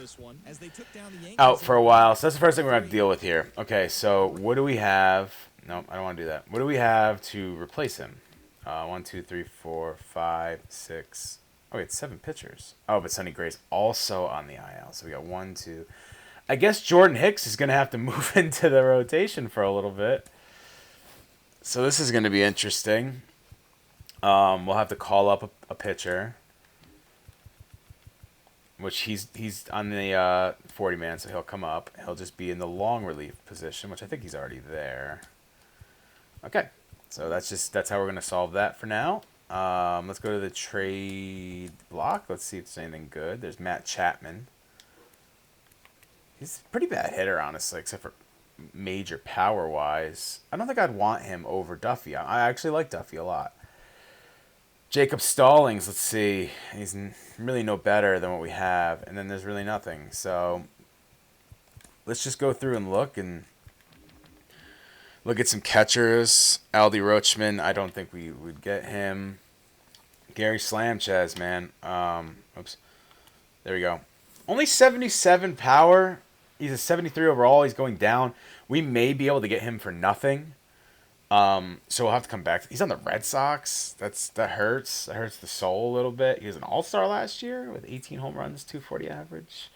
Out for a while. So that's the first thing we're going to deal with here. Okay, so what do we have? No, I don't want to do that. What do we have to replace him? 1, 2, 3, 4, 5, 6. Oh, we had 7 pitchers. Oh, but Sonny Gray's also on the IL. So we got 1, 2. I guess Jordan Hicks is going to have to move into the rotation for a little bit. So this is going to be interesting. We'll have to call up a pitcher, which he's on the 40-man, so he'll come up. He'll just be in the long relief position, which I think he's already there. Okay, so that's how we're going to solve that for now. Let's go to the trade block. Let's see if there's anything good. There's Matt Chapman. He's a pretty bad hitter, honestly, except for major power-wise. I don't think I'd want him over Duffy. I actually like Duffy a lot. Jacob Stallings, let's see. He's really no better than what we have. And then there's really nothing. So let's just go through and look at some catchers. Aldi Roachman, I don't think we would get him. Gary Slamchez, man. Oops. There we go. Only 77 power. He's a 73 overall. He's going down. We may be able to get him for nothing. So we'll have to come back. He's on the Red Sox. That hurts. That hurts the soul a little bit. He was an all-star last year with 18 home runs, 240 average.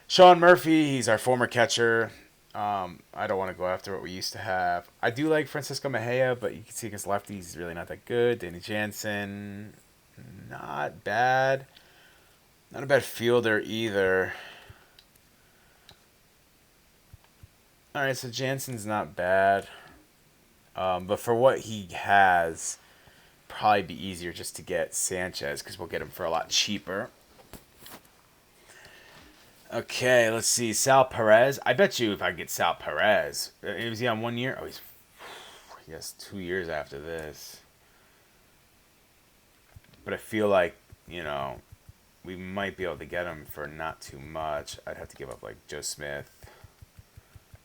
Sean Murphy, he's our former catcher. I don't want to go after what we used to have. I do like Francisco Mejia, but you can see against lefties, he's really not that good. Danny Jansen, not bad. Not a bad fielder either. All right, so Jansen's not bad. But for what he has, probably be easier just to get Sanchez because we'll get him for a lot cheaper. Okay, let's see. Sal Perez. I bet you if I get Sal Perez. Was he on 1 year? Oh, he has 2 years after this. But I feel like, we might be able to get him for not too much. I'd have to give up like Joe Smith.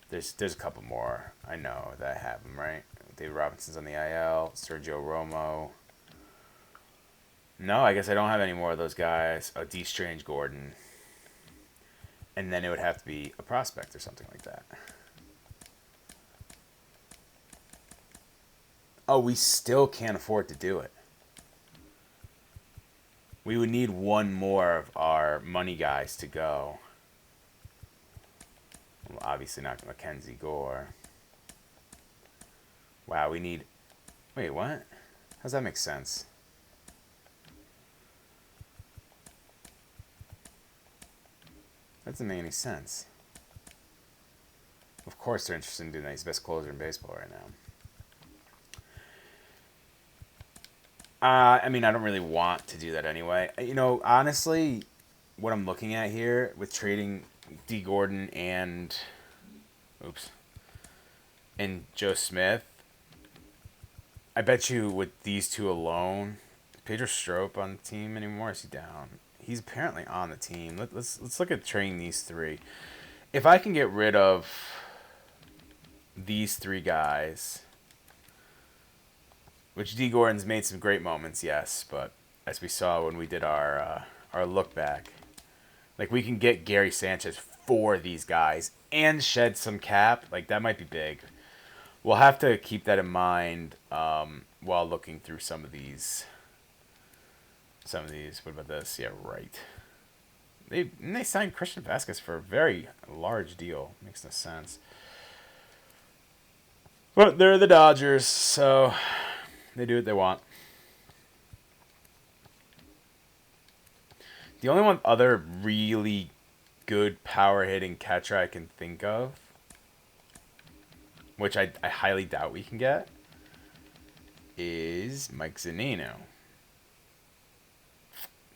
There's a couple more I know that I have him, right? David Robinson's on the IL. Sergio Romo. No, I guess I don't have any more of those guys. Oh, D. Strange Gordon. And then it would have to be a prospect or something like that. Oh, we still can't afford to do it. We would need one more of our money guys to go. Well, obviously not Mackenzie Gore. Wow, we need... Wait, what? How does that make sense? That doesn't make any sense. Of course they're interested in doing that. He's the best closer in baseball right now. I mean, I don't really want to do that anyway. Honestly, what I'm looking at here with trading D. Gordon and Joe Smith, I bet you with these two alone, is Pedro Strop on the team anymore? Is he down? He's apparently on the team. Let's look at trading these three. If I can get rid of these three guys, which D. Gordon's made some great moments, yes, but as we saw when we did our look back, like we can get Gary Sanchez for these guys and shed some cap. Like that might be big. We'll have to keep that in mind while looking through some of these. What about this? Yeah, right. They signed Christian Vasquez for a very large deal. Makes no sense. But they're the Dodgers, so they do what they want. The only one other really good power hitting catcher I can think of, which I highly doubt we can get, is Mike Zunino.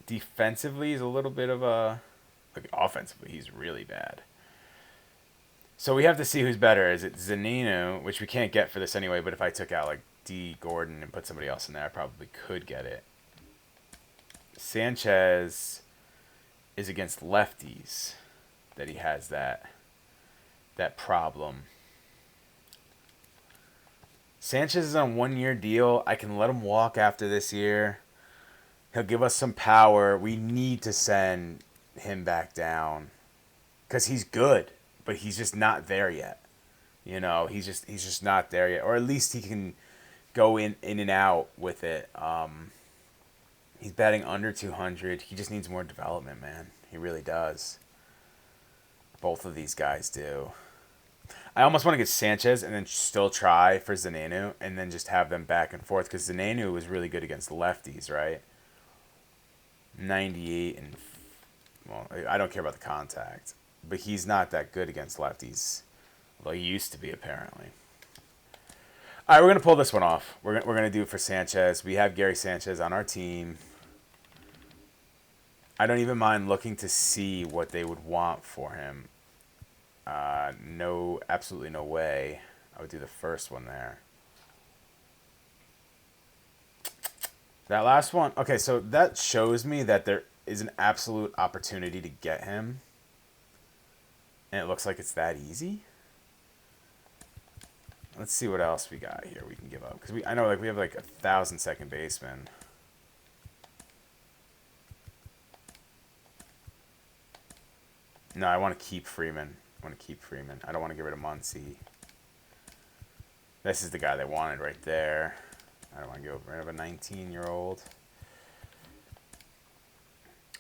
Defensively, he's a little bit of offensively, he's really bad. So we have to see who's better. Is it Zunino, which we can't get for this anyway, but if I took out like D. Gordon and put somebody else in there, I probably could get it. Sanchez is against lefties that he has that problem. Sanchez is on a 1-year deal. I can let him walk after this year. He'll give us some power. We need to send him back down because he's good, but he's just not there yet. You know, he's just not there yet, or at least he can go in and out with it. He's batting under 200. He just needs more development, man. He really does. Both of these guys do. I almost want to get Sanchez and then still try for Zananu and then just have them back and forth because Zananu was really good against lefties, right? 98 and, well, I don't care about the contact, but he's not that good against lefties. Well, he used to be, apparently. All right, we're going to pull this one off. We're going to do it for Sanchez. We have Gary Sanchez on our team. I don't even mind looking to see what they would want for him. No, absolutely no way. I would do the first one there. That last one. Okay, so that shows me that there is an absolute opportunity to get him. And it looks like it's that easy. Let's see what else we got here we can give up. Because I know like we have like 1,000 second basemen. No, I want to keep Freeman. I don't want to get rid of Muncy. This is the guy they wanted right there. I don't want to get rid of a 19-year-old.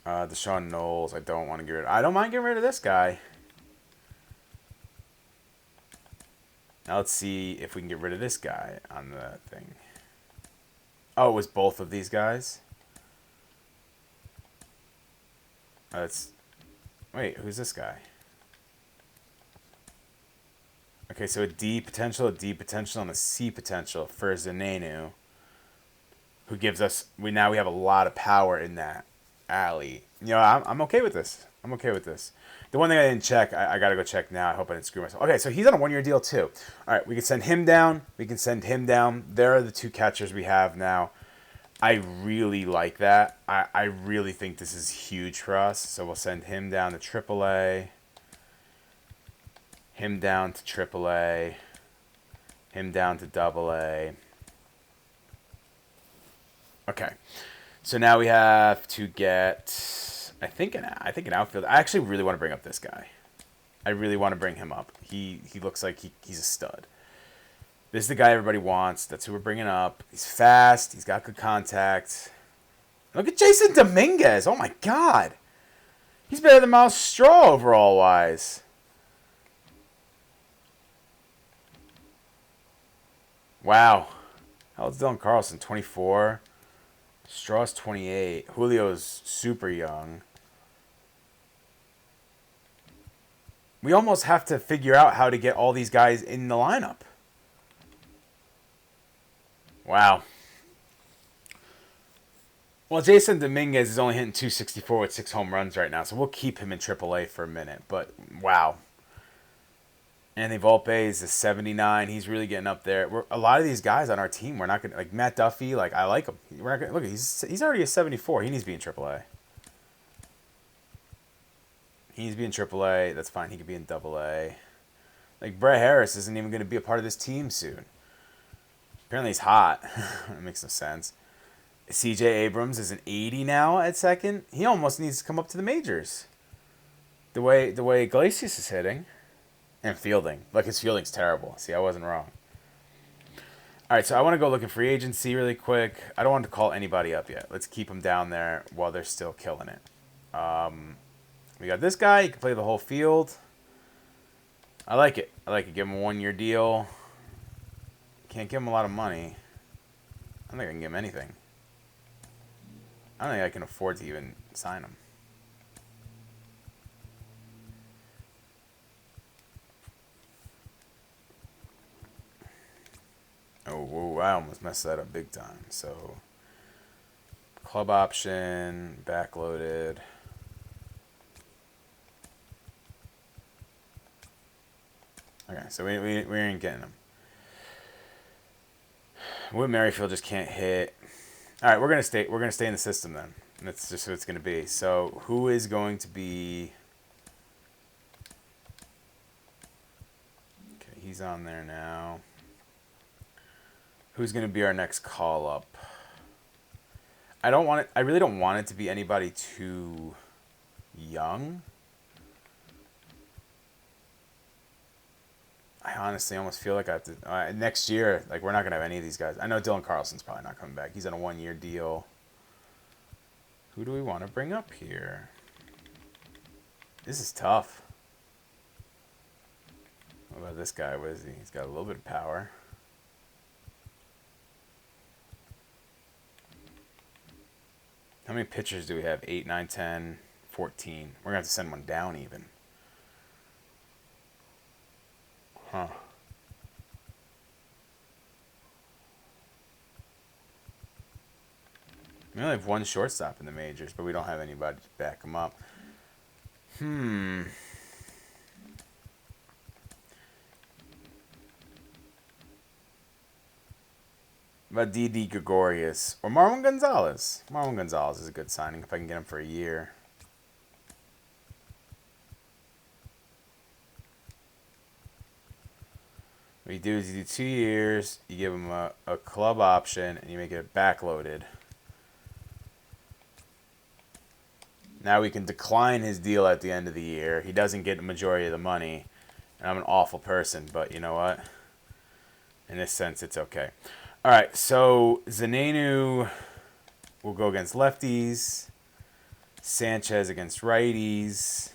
Deshaun Knowles, I don't want to get rid of. I don't mind getting rid of this guy. Now let's see if we can get rid of this guy on the thing. Oh, it was both of these guys? Wait, who's this guy? Okay, so a D potential, and a C potential for Zananu, who gives us, we have a lot of power in that alley. You know, I'm okay with this. The one thing I didn't check, I got to go check now. I hope I didn't screw myself. Okay, so he's on a 1-year deal too. All right, we can send him down. There are the two catchers we have now. I really like that. I really think this is huge for us. So we'll send him down to AAA. Him down to AAA. Him down to AA. Okay. So now we have to get, I think an outfield. I actually really want to bring up this guy. I really want to bring him up. He looks like he's a stud. This is the guy everybody wants. That's who we're bringing up. He's fast. He's got good contact. Look at Jason Dominguez. Oh, my God. He's better than Miles Straw overall-wise. Wow. How old's Dylan Carlson? 24. Straw's 28. Julio's super young. We almost have to figure out how to get all these guys in the lineup. Wow. Well, Jason Dominguez is only hitting .264 with 6 home runs right now, so we'll keep him in AAA for a minute. But, wow. Anthony Volpe is a 79. He's really getting up there. A lot of these guys on our team, we're not going to, like Matt Duffy, like I like him. We're not gonna, look, he's already a 74. He needs to be in AAA. He needs to be in AAA. That's fine. He could be in AA. Like Brett Harris isn't even going to be a part of this team soon. Apparently he's hot. That makes no sense. CJ Abrams is an 80 now at second. He almost needs to come up to the majors. The way Iglesias is hitting. And fielding. Like, his fielding's terrible. See, I wasn't wrong. All right, so I want to go look at free agency really quick. I don't want to call anybody up yet. Let's keep them down there while they're still killing it. We got this guy. He can play the whole field. I like it. Give him a 1-year deal. Can't give him a lot of money. I don't think I can give him anything. I don't think I can afford to even sign him. Oh, whoa, I almost messed that up big time. So, club option, backloaded. Okay, so we ain't getting him. Whit Merrifield just can't hit. All right, we're gonna stay in the system then. That's just what it's gonna be. So, who is going to be? Okay, he's on there now. Who's going to be our next call up? I don't want it. I really don't want it to be anybody too young. I honestly almost feel like I have to next year. Like, we're not gonna have any of these guys. I know Dylan Carlson's probably not coming back. He's on a 1-year deal. Who do we want to bring up here? This is tough. What about this guy? What is he? He's got a little bit of power. How many pitchers do we have? 8, 9, 10, 14. We're gonna have to send one down even. Huh. We only have one shortstop in the majors, but we don't have anybody to back him up. About Didi Gregorius or Marwin Gonzalez. Marwin Gonzalez is a good signing if I can get him for a year. What you do is you do 2 years, you give him a club option, and you make it backloaded. Now we can decline his deal at the end of the year. He doesn't get the majority of the money. And I'm an awful person, but you know what? In this sense, it's okay. All right, so Zenenu will go against lefties. Sanchez against righties.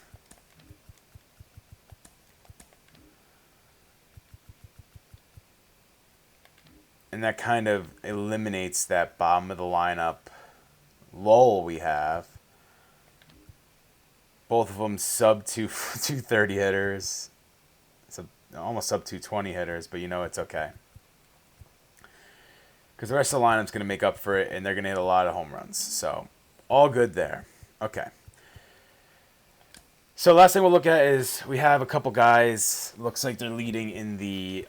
And that kind of eliminates that bottom of the lineup lull we have. Both of them sub 230 hitters. Almost sub 220 hitters, but you know it's okay. Because the rest of the lineup's going to make up for it, and they're going to hit a lot of home runs. So, all good there. Okay. So, last thing we'll look at is we have a couple guys. Looks like they're leading in the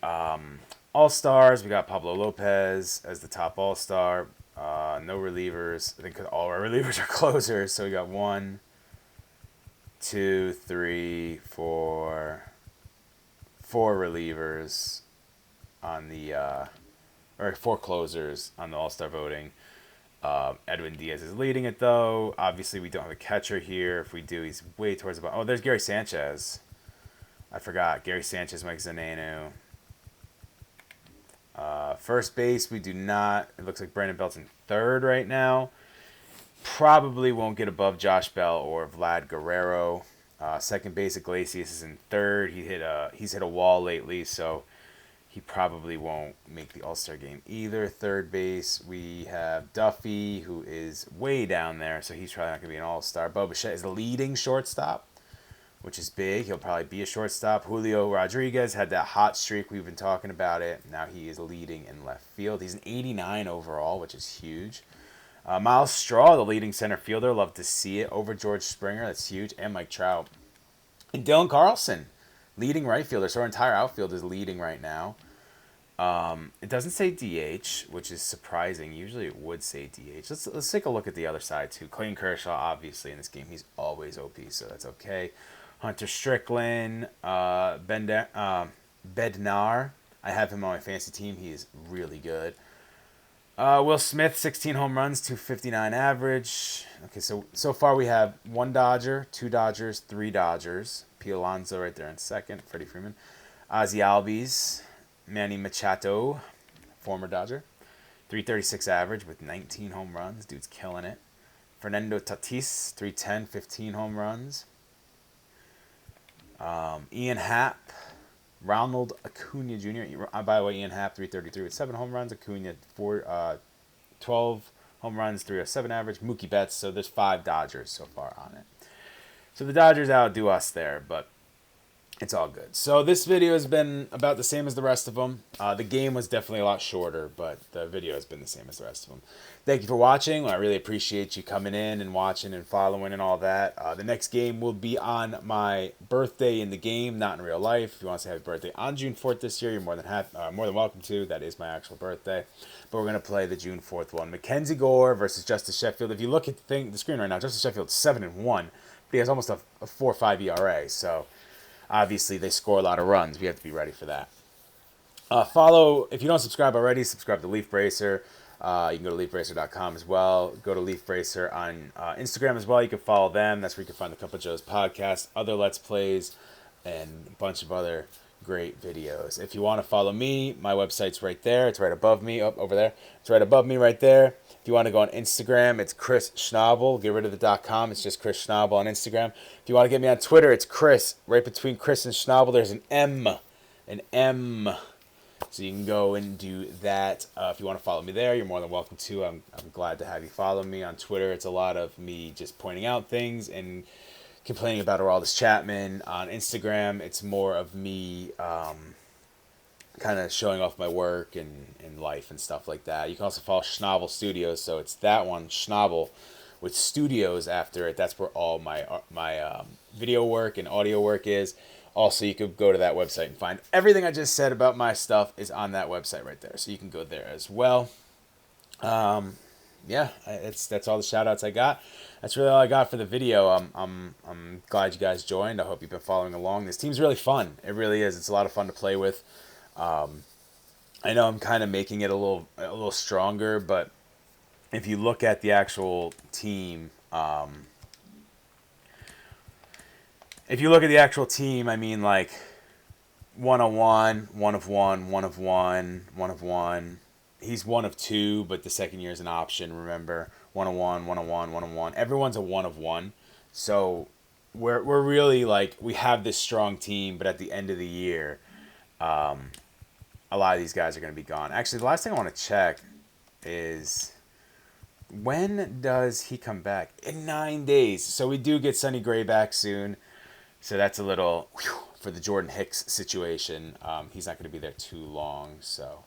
All-Stars. We got Pablo Lopez as the top All-Star. No relievers. I think all our relievers are closers. So, we got 1, 2, 3, 4 relievers on the or 4 closers on the All-Star voting. Edwin Diaz is leading it, though. Obviously, we don't have a catcher here. If we do, he's way towards the bottom. Oh, there's Gary Sanchez. I forgot. Gary Sanchez, Mike Zenenu. First base, we do not. It looks like Brandon Belt's in third right now. Probably won't get above Josh Bell or Vlad Guerrero. Second base, Iglesias is in third. He's hit a wall lately, so he probably won't make the All-Star game either. Third base, we have Duffy, who is way down there, so he's probably not going to be an All-Star. Bo Bichette is the leading shortstop, which is big. He'll probably be a shortstop. Julio Rodriguez had that hot streak. We've been talking about it. Now he is leading in left field. He's an 89 overall, which is huge. Miles Straw, the leading center fielder. Love to see it over George Springer. That's huge. And Mike Trout. And Dylan Carlson, leading right fielder. So our entire outfield is leading right now. It doesn't say DH, which is surprising. Usually it would say DH. Let's take a look at the other side, too. Clayton Kershaw, obviously, in this game, he's always OP, so that's okay. Hunter Strickland, Bednar. I have him on my fantasy team. He is really good. Will Smith, 16 home runs, 259 average. Okay, so far we have 1 Dodger, 2 Dodgers, 3 Dodgers. Pete Alonso right there in second. Freddie Freeman. Ozzie Albies. Manny Machado, former Dodger. 336 average with 19 home runs. Dude's killing it. Fernando Tatis, 310, 15 home runs. Ian Happ. Ronald Acuna Jr. By the way, Ian Happ, 333 with 7 home runs. Acuna, 12 home runs, 307 average. Mookie Betts, so there's 5 Dodgers so far on it. So the Dodgers outdo us there, but it's all good. So this video has been about the same as the rest of them. The game was definitely a lot shorter, but the video has been the same as the rest of them. Thank you for watching. I really appreciate you coming in and watching and following and all that. The next game will be on my birthday in the game, not in real life. If you want to say happy birthday on June 4th this year, you're more than welcome to. That is my actual birthday. But we're going to play the June 4th one. Mackenzie Gore versus Justice Sheffield. If you look at the screen right now, Justice Sheffield's 7-1. But he has almost a 4.5 ERA, so obviously, they score a lot of runs. We have to be ready for that. Follow, if you don't subscribe already, subscribe to Leaf Bracer. You can go to leafbracer.com as well. Go to Leaf Bracer on Instagram as well. You can follow them. That's where you can find the Cup of Joe's podcast, other Let's Plays, and a bunch of other great videos. If you want to follow me, my website's right there. It's right above me. Oh, over there. It's right above me right there. If you want to go on Instagram, it's Chris Schnabel. Get rid of the .com. It's just Chris Schnabel on Instagram. If you want to get me on Twitter, it's Chris. Right between Chris and Schnabel, there's an M. An M. So you can go and do that. If you want to follow me there, you're more than welcome to. I'm glad to have you follow me on Twitter. It's a lot of me just pointing out things and complaining about Aroldis Chapman. On Instagram, it's more of me kind of showing off my work and life and stuff like that. You can also follow Schnabel Studios. So it's that one, Schnabel, with studios after it. That's where all my video work and audio work is. Also, you could go to that website and find everything I just said about my stuff is on that website right there. So you can go there as well. Yeah, that's all the shout outs I got. That's really all I got for the video. I'm glad you guys joined. I hope you've been following along. This team's really fun. It really is. It's a lot of fun to play with. I know I'm kind of making it a little stronger, but if you look at the actual team, I mean, like, 101, 1 of 1, 1 of 1, 1 of 1. He's 1 of 2, but the second year is an option, remember? 1 of 1, 1 of 1, 1 of 1. Everyone's a 1 of 1. So we're really, like, we have this strong team, but at the end of the year, a lot of these guys are going to be gone. Actually, the last thing I want to check is, when does he come back? In 9 days. So we do get Sonny Gray back soon. So that's a little for the Jordan Hicks situation. He's not going to be there too long. So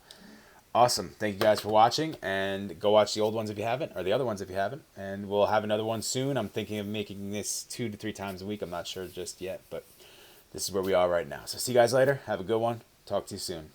awesome. Thank you guys for watching. And go watch the old ones if you haven't, or the other ones if you haven't. And we'll have another one soon. I'm thinking of making this 2 to 3 times a week. I'm not sure just yet, but this is where we are right now. So see you guys later. Have a good one. Talk to you soon.